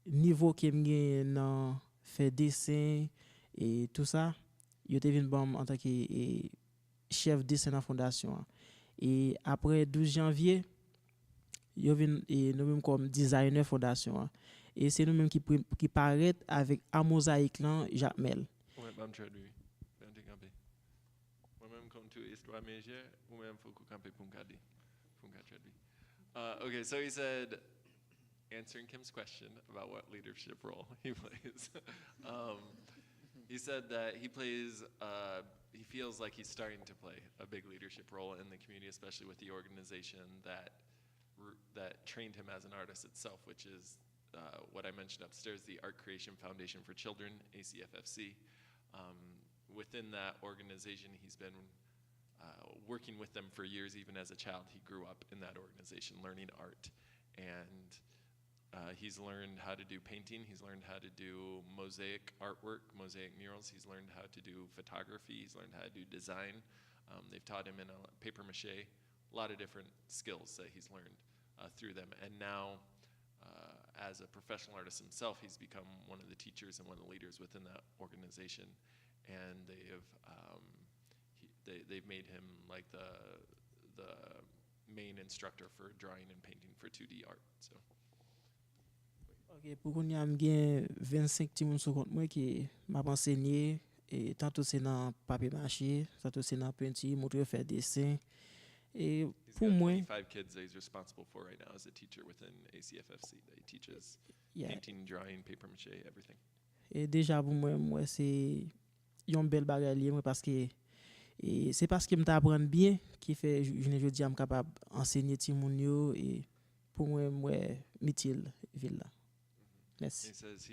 niveau que me dans faire dessin et tout ça, yo te vinn bon en tant que chef dessin dans fondation. Et après 12 janvier, yo vinn nous même comme designer fondation. Et c'est nous même qui paraît avec un mosaïque là Jacmel. Ouais, bam traduit. Ben te camper. Moi-même comme tu histoire métier, ou même faut camper pour garder. Pour traduire. Okay, so he said, answering Kim's question about what leadership role he plays. He said that he feels like he's starting to play a big leadership role in the community, especially with the organization that trained him as an artist itself, which is what I mentioned upstairs, the Art Creation Foundation for Children, ACFFC. Within that organization, he's been working with them for years. Even as a child, he grew up in that organization, learning art. And he's learned how to do painting. He's learned how to do mosaic artwork, mosaic murals. He's learned how to do photography. He's learned how to do design. They've taught him in paper mache, a lot of different skills that he's learned through them. And now, as a professional artist himself, he's become one of the teachers and one of the leaders within that organization. And they've made him like the main instructor for drawing and painting for 2D art. So. OK, pour qu'on y a 25 petits moun sur compte moi qui m'a enseigné et tantôt c'est dans papier mâché, tantôt c'est dans peinture, montrer faire dessin. Et pour moi 25 kids that he's responsible for right now as a teacher within ACFFC. That he teaches painting, drawing, paper mache, everything. Et déjà pour moi c'est une belle bagarre lié parce que et c'est parce que me t'apprendre bien qui fait je dis am capable enseigner ti moun yo et pour moi utile ville là. Merci. He says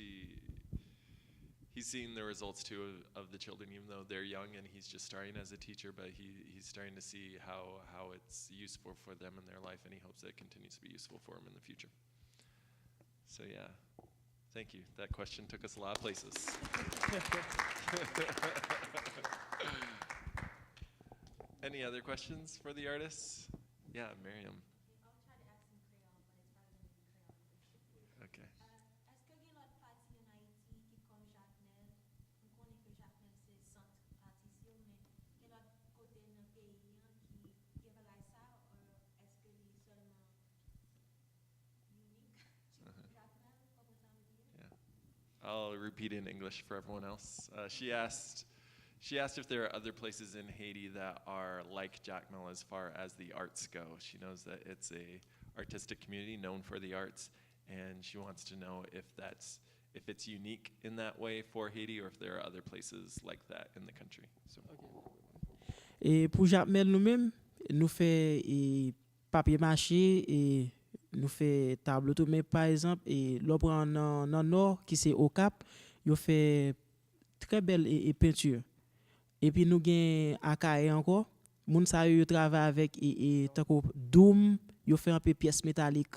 he's seeing the results too of the children, even though they're young and he's just starting as a teacher, but he's starting to see how it's useful for them in their life, and he hopes that it continues to be useful for him in the future. So yeah. Thank you. That question took us a lot of places. Any other questions for the artists? Yeah, Miriam. I'll try to ask in Creole, but it's probably going to be Creole. Okay. Est-ce que gen lot pati en Haïti qui comme Jacmel, on connaît que Jacmel c'est centre artiste yo, mais gen lot kote nan peyi an qui bagay ça, ou est-ce que li seulement unique Jacmel, comment ça veut dire? Yeah. I'll repeat in English for everyone else. She asked if there are other places in Haiti that are like Jacmel as far as the arts go. She knows that it's a artistic community known for the arts, and she wants to know if it's unique in that way for Haiti, or if there are other places like that in the country. So. Et pour Jacmel nous-mêmes, nous fait papier mâché et nous fait tableau tout. Mais par exemple, l'on prend dans nord qui c'est au Cap, il fait très belle peinture. Et puis nous gain Akaye encore, moun sa yo travaille avec tako doom, yo fait un peu pièces métalliques.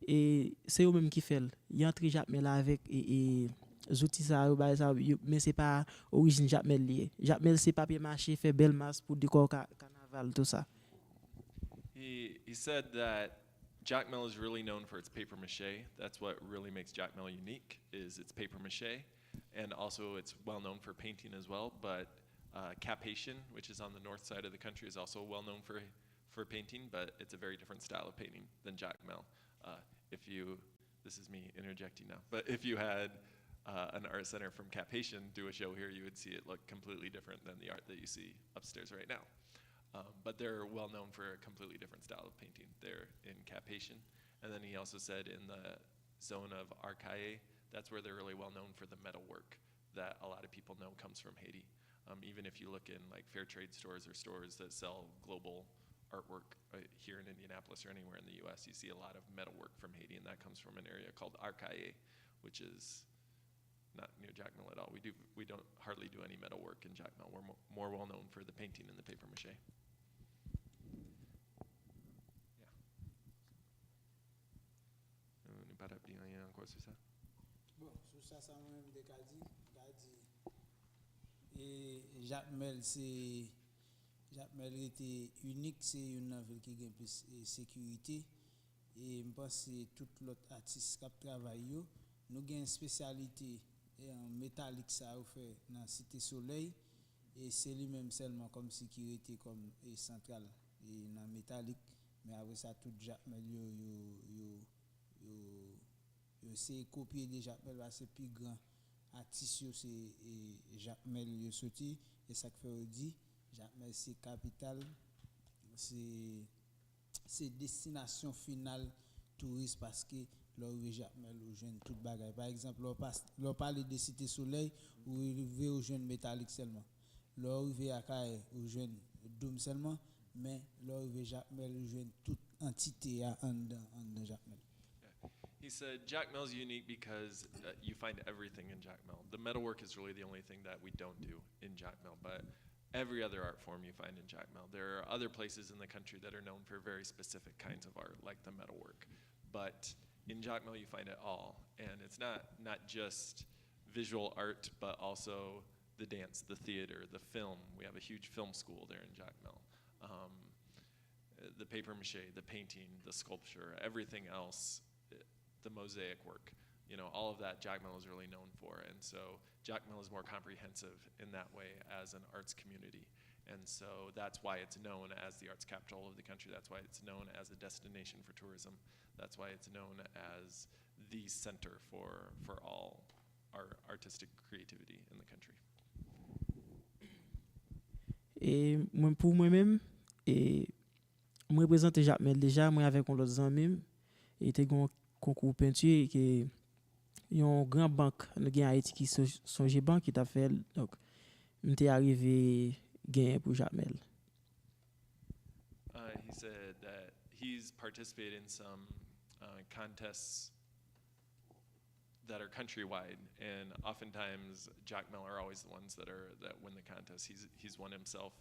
Et c'est eux même qui fait. Il entre Jacmel avec outils ça mais c'est pas origine Jacmel lié. Jacmel c'est papier mâché fait belle masse pour décor carnaval tout ça. He said that Jacmel is really known for its paper mache. That's what really makes Jacmel unique, is its paper mache. And also it's well known for painting as well, but Cap Haitian, which is on the north side of the country, is also well known for painting, but it's a very different style of painting than Jacmel. This is me interjecting now, but if you had an art center from Cap Haitian do a show here, you would see it look completely different than the art that you see upstairs right now. But they're well known for a completely different style of painting there in Cap Haitian. And then he also said in the zone of Arcaye, that's where they're really well known for the metalwork that a lot of people know comes from Haiti. Even if you look in like fair trade stores or stores that sell global artwork here in Indianapolis or anywhere in the US, you see a lot of metalwork from Haiti, and that comes from an area called Arcaye, which is not near Jacmel at all. We don't hardly do any metalwork in Jacmel. We're more well known for the painting and the paper mache. On n'est pas rappelé rien encore sur ça? Bon, sur ça, ça m'a-même dit. Et Jacmel était unique, c'est une ville qui a plus de sécurité. Et je pense que tout l'autre artiste qui travaille, nous avons une spécialité en métallique ça fait dans Cité Soleil. Et c'est lui-même seulement comme sécurité, comme centrale et dans métallique. Mais après ça, tout Jacmel, c'est copié de Jacmel, c'est plus grand. Artiste c'est Jacmel yo sorti et ça que fait dit Jacmel c'est capitale, c'est destination finale touriste, parce que là où Jacmel ou jeune toute bagaille. Par exemple là parler de Cité Soleil ou arriver au jeune métallique seulement, là arriver à Kaye au jeune Doom seulement, mais là arriver Jacmel ou jeune toute entité en dans Jacmel. He said Jacmel is unique because you find everything in Jacmel. The metalwork is really the only thing that we don't do in Jacmel, but every other art form you find in Jacmel. There are other places in the country that are known for very specific kinds of art, like the metalwork. But in Jacmel you find it all, and it's not just visual art, but also the dance, the theater, the film. We have a huge film school there in Jacmel. The paper mache, the painting, the sculpture, everything else, the mosaic work, all of that Jacmel is really known for. And so Jacmel is more comprehensive in that way as an arts community. And so that's why it's known as the arts capital of the country. That's why it's known as a destination for tourism. That's why it's known as the center for all artistic creativity in the country. Et pour moi-même, moi représente Jacmel déjà, moi avec un autre ami, et était un concours peinture qui une grande banque en Haïti qui songe banque qui t'a fait, donc m'était arrivé gagner pour Jacmel. He said that he's participated in some contests that are countrywide, and oftentimes Jacmel are always the ones that win the contest. He's won himself.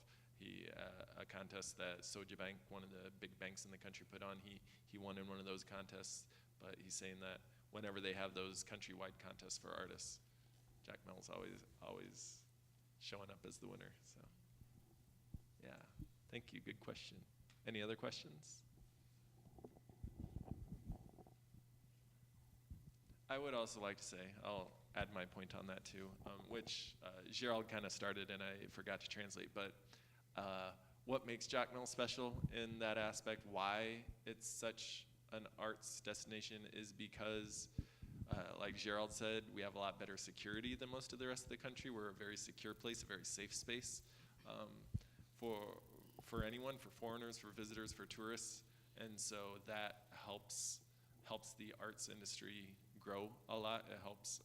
A contest that Soja Bank, one of the big banks in the country, put on. He won in one of those contests. But he's saying that whenever they have those countrywide contests for artists, Jack Mel's always showing up as the winner. So, yeah, thank you. Good question. Any other questions? I would also like to say, I'll add my point on that too, which Gerald kind of started and I forgot to translate, but what makes Jack Mel special in that aspect, why it's such an arts destination, is because, like Gerald said, we have a lot better security than most of the rest of the country. We're a very secure place, a very safe space for anyone, for foreigners, for visitors, for tourists, and so that helps the arts industry grow a lot. It helps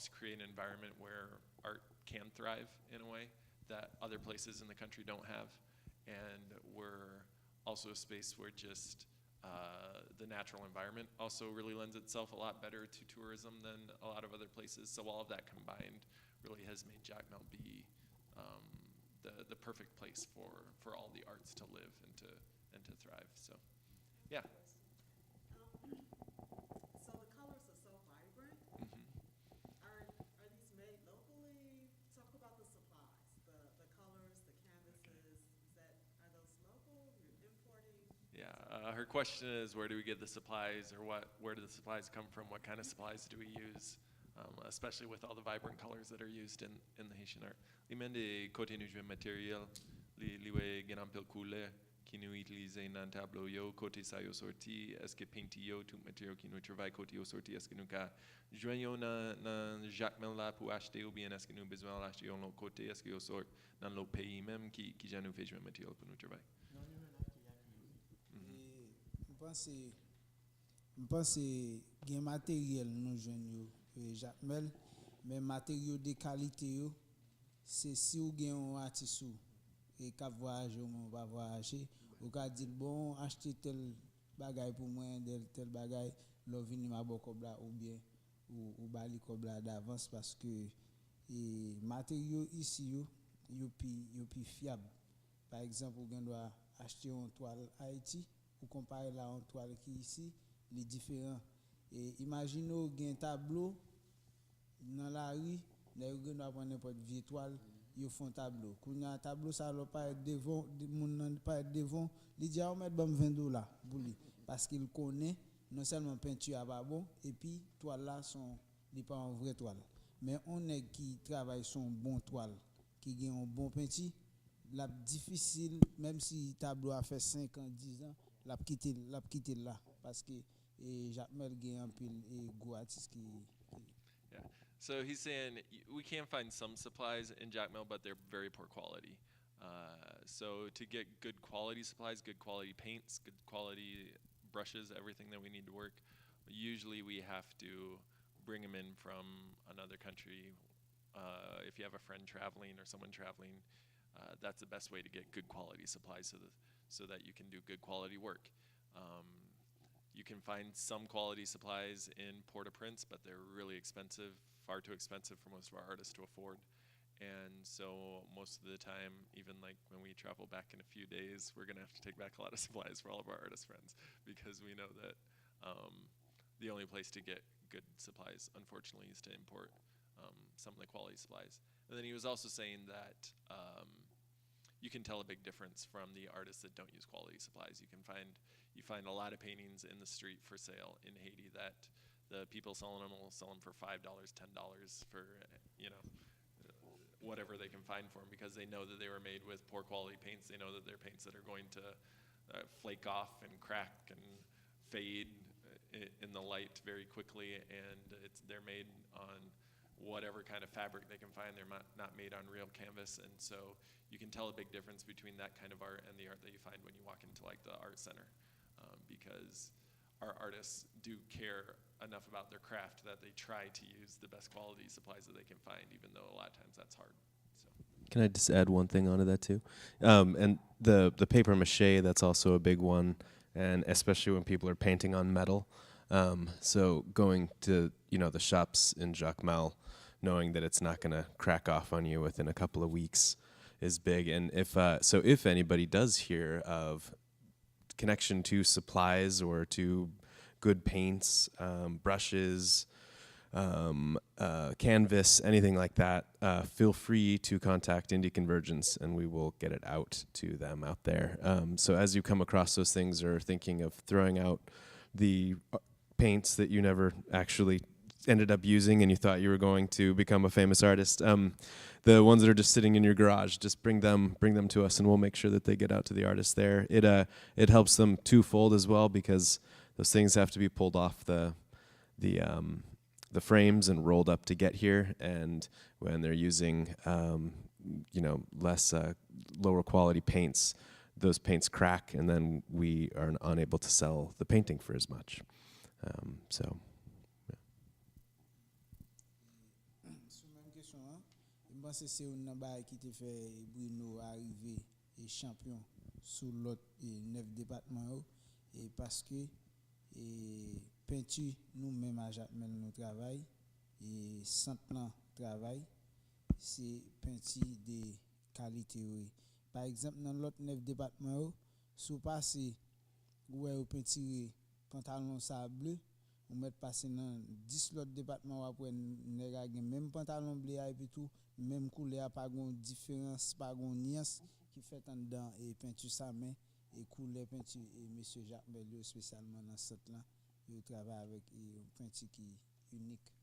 create an environment where art can thrive in a way that other places in the country don't have, and we're also a space where just the natural environment also really lends itself a lot better to tourism than a lot of other places. So all of that combined really has made Jack Mel be the perfect place for all the arts to live and to thrive. So, yeah. So the colors are so vibrant. Are these made locally? Talk about the supplies, the colors, the canvases. Are those local? You're importing? Yeah, her question is, where do we get the supplies, or where do the supplies come from? What kind of supplies do we use, especially with all the vibrant colors that are used in the Haitian art? Li men de kote nou jwen materyel, li we gen an pil koule ki nou itilize nan tablo yo, kote sa yo sorti, eske painti yo, tout materyel ki nou travay kote yo sorti, eske nou ka jwen yo nan Jacques Mel la pou achete, ou bien eske nou bezwen achete yo l'autre kote, eske yo sort nan l'autre pays même ki jan nou fe jwen materyel pou nou travay? Mpense gen materyel nou jwen yo Jacques Mel, men materyel de kalite yo, c'est si ou gen un artiste et ka voyage ou pas voyager, ou ka dire bon acheter tel bagay pour moi, tel bagay, l'on vini ma bon kobla ou bien ou bali kobla d'avance, parce que matériaux ici yo pi fiable. Par exemple, ou gen doit acheter une toile Haïti ou comparer la une toile qui ici, les différents. Et imaginez gen tableau dans la rue, les gens doivent prendre n'importe quelle toile, ils font tableau. Quand il y a un tableau, ça ne pas être devant, pas être devant, il dit on met $20 pour lui, parce qu'il connaît non seulement peinture à pas bon, et puis toile là sont pas en vraie toile. Mais on est qui travaille sur une bonne toile, qui gagne un bon peinture, la difficile, même si tableau a fait 5 ans, 10 ans, la quitter là, parce que Jacques Mel gagne un peu et go artiste qui. Yeah. So he's saying we can find some supplies in Jack Mel, but they're very poor quality. So to get good quality supplies, good quality paints, good quality brushes, everything that we need to work, usually we have to bring them in from another country. If you have a friend traveling or someone traveling, that's the best way to get good quality supplies so that you can do good quality work. You can find some quality supplies in Port-au-Prince, but they're really expensive, far too expensive for most of our artists to afford. And so most of the time, even like when we travel back in a few days, we're going to have to take back a lot of supplies for all of our artist friends, because we know that the only place to get good supplies, unfortunately, is to import some of the quality supplies. And then he was also saying that you can tell a big difference from the artists that don't use quality supplies. You find a lot of paintings in the street for sale in Haiti that the people selling them will sell them for $5, $10 for whatever they can find for them, because they know that they were made with poor quality paints. They know that they're paints that are going to flake off and crack and fade in the light very quickly, and they're made on whatever kind of fabric they can find. They're not made on real canvas, and so you can tell a big difference between that kind of art and the art that you find when you walk into like the art center, because our artists do care enough about their craft that they try to use the best quality supplies that they can find, even though a lot of times that's hard. So. Can I just add one thing onto that too? And the paper mache, that's also a big one, and especially when people are painting on metal. So going to the shops in Jacques Mel, knowing that it's not going to crack off on you within a couple of weeks is big. And if anybody does hear of connection to supplies or to good paints, brushes, canvas, anything like that, feel free to contact Indy Convergence and we will get it out to them out there. So as you come across those things or thinking of throwing out the paints that you never actually ended up using and you thought you were going to become a famous artist, the ones that are just sitting in your garage, just bring them to us and we'll make sure that they get out to the artists there. It helps them twofold as well because those things have to be pulled off the frames and rolled up to get here, and when they're using less lower quality paints, those paints crack and then we are unable to sell the painting for as much. So Sou même question, hein? Je pense que c'est un bail qui te fait Bruno arriver et champion sous l'autre 9 départements et parce que peinture nous-mêmes à Jacmel nous travail et centre travail c'est peinture de qualité oui. Par exemple dans l'autre 9 départements sous passer ouais au peinture pantalon ça bleu on met passer dans 10 l'autre département après nèg a même pantalon bleu et puis tout même couleur pas gon différence pas gon nuance qui fait en dedans et peinture ça mais et couleur peinture et monsieur Jacques Belliot spécialement dans cette là il travaille avec une peinture qui unique.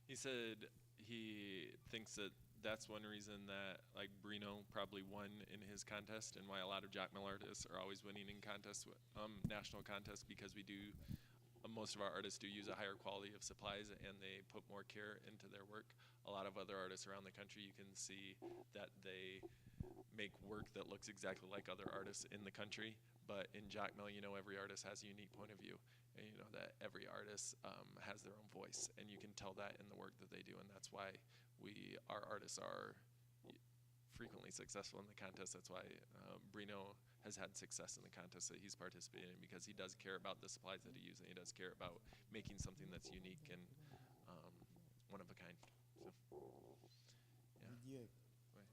He said he thinks that that's one reason that like Brino probably won in his contest and why a lot of Jacmel artists are always winning in contests, national contests, because we do most of our artists do use a higher quality of supplies and they put more care into their work. A lot of other artists around the country, you can see that they make work that looks exactly like other artists in the country, but in Jacmel, every artist has a unique point of view, and you know that every artist has their own voice, and you can tell that in the work that they do, and that's why our artists are frequently successful in the contest. That's why Brino has had success in the contest that he's participated in, because he does care about the supplies that he uses, and he does care about making something that's unique and one of a kind. So, yeah.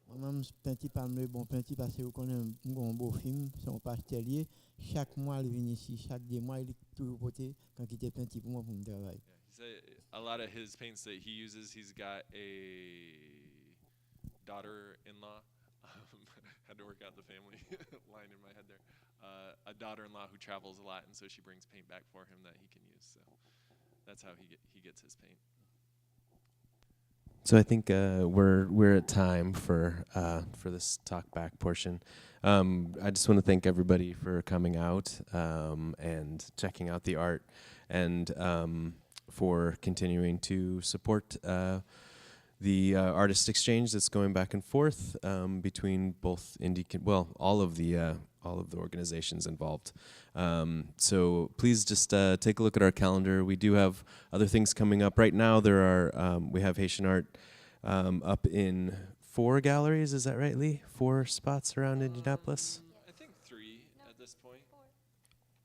Moi-même, peinture pas me bon peinture parce que vous connaissez un beau film, c'est un pastelier. Chaque mois, il vient ici, chaque 2 mois, il est toujours porté quand il était peinture pour moi pour me travailler. Yeah, a lot of his paints that he uses, he's got a daughter-in-law. Had to work out the family line in my head there. A daughter-in-law who travels a lot, and so she brings paint back for him that he can use. So that's how he gets his paint. So I think we're at time for this talk back portion. I just want to thank everybody for coming out and checking out the art, and for continuing to support the artist exchange that's going back and forth between both all of the organizations involved. So please just take a look at our calendar. We do have other things coming up. Right now we have Haitian art up in 4 galleries, is that right, Lee? 4 spots around Indianapolis? I think 3 at this point.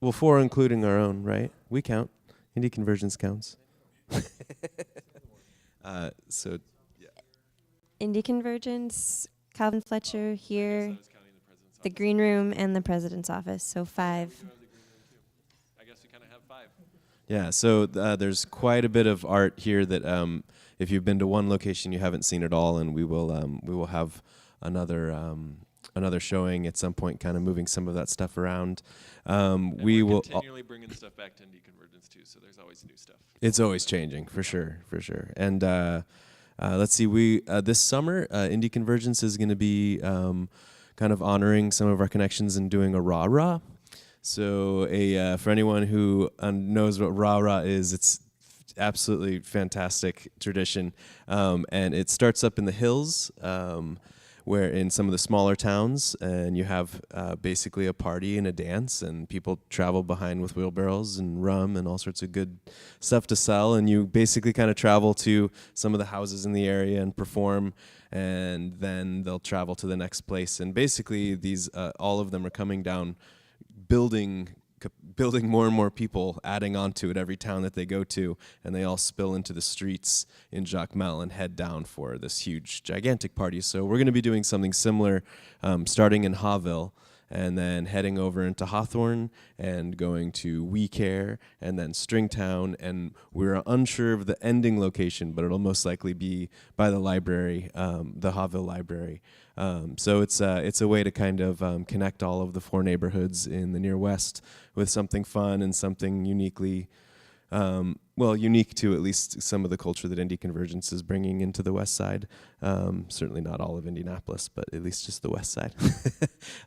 Well, 4 including our own, right? We count. Indy Convergence counts. So Indy Convergence, Calvin Fletcher here, I was counting the president's the office. green room, and the president's office. So 5. We do have the green room too. I guess we kind of have 5. yeah, so there's quite a bit of art here that if you've been to one location, you haven't seen it all, and we will have another showing at some point, kind of moving some of that stuff around. And We we're will. continually bringing stuff back to Indy Convergence too, so there's always new stuff. It's always changing, for sure. And let's see, this summer, Indy Convergence is going to be kind of honoring some of our connections and doing a rah-rah. So for anyone who knows what rah-rah is, it's absolutely fantastic tradition. And it starts up in the hills, where in some of the smaller towns, and you have basically a party and a dance, and people travel behind with wheelbarrows and rum and all sorts of good stuff to sell, and you basically kind of travel to some of the houses in the area and perform, and then they'll travel to the next place, and basically these all of them are coming down, building more and more people, adding on to it every town that they go to, and they all spill into the streets in Jacmel and head down for this huge, gigantic party. So we're going to be doing something similar, starting in Haville, and then heading over into Hawthorne and going to We Care and then Stringtown. And we're unsure of the ending location, but it'll most likely be by the library, the Hawville Library. So it's a way to kind of connect all of the 4 neighborhoods in the near west with something fun and something uniquely, unique to at least some of the culture that Indy Convergence is bringing into the west side. Certainly not all of Indianapolis, but at least just the west side.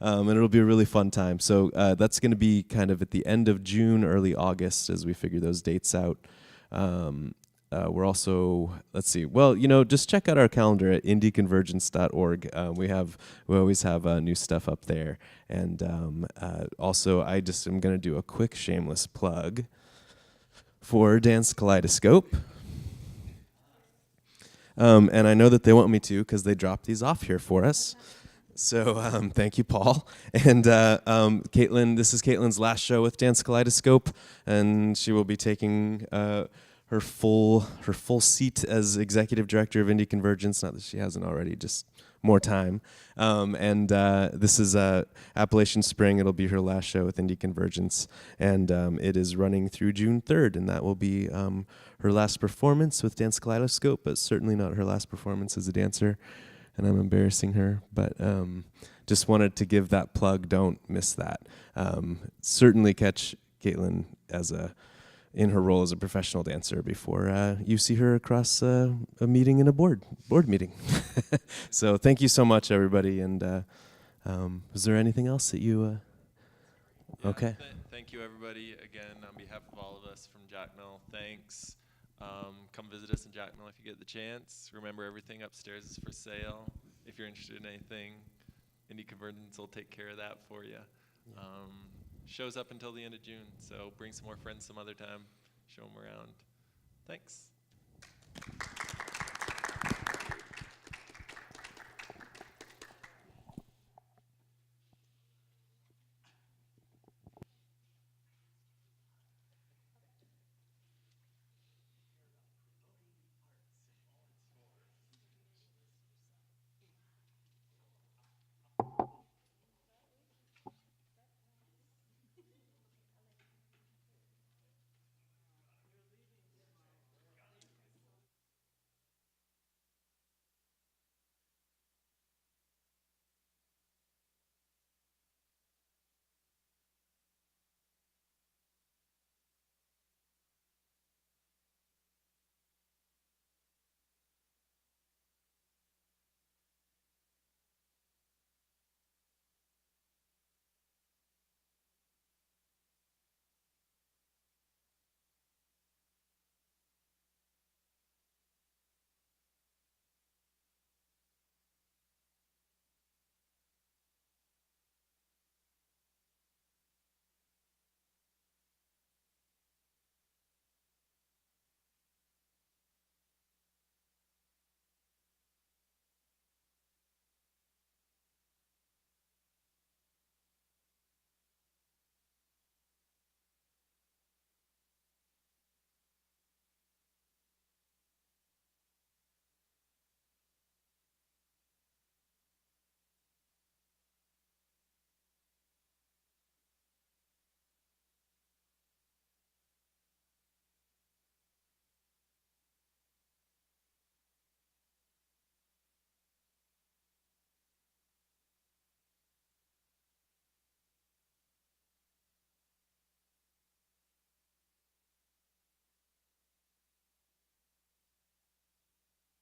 And it'll be a really fun time. So that's going to be kind of at the end of June, early August as we figure those dates out. We're also, just check out our calendar at indyconvergence.org. We always have new stuff up there. And also, I just am going to do a quick shameless plug for Dance Kaleidoscope. And I know that they want me to because they dropped these off here for us. So thank you, Paul. And Caitlin, this is Caitlin's last show with Dance Kaleidoscope, and she will be taking her full seat as executive director of Indy Convergence. Not that she hasn't already, just more time. And this is Appalachian Spring. It'll be her last show with Indy Convergence, and it is running through June 3rd, and that will be her last performance with Dance Kaleidoscope, but certainly not her last performance as a dancer. And I'm embarrassing her, but just wanted to give that plug. Don't miss that. Certainly catch Caitlin in her role as a professional dancer before you see her across a meeting in a board meeting. So thank you so much, everybody. And is there anything else that you? Okay. Thank you, everybody. Again, on behalf of all of us from Jackmill, thanks. Come visit us in Jackmill if you get the chance. Remember, everything upstairs is for sale. If you're interested in anything, Indy Convergence will take care of that for you. Shows up until the end of June, so bring some more friends some other time. Show them around. Thanks.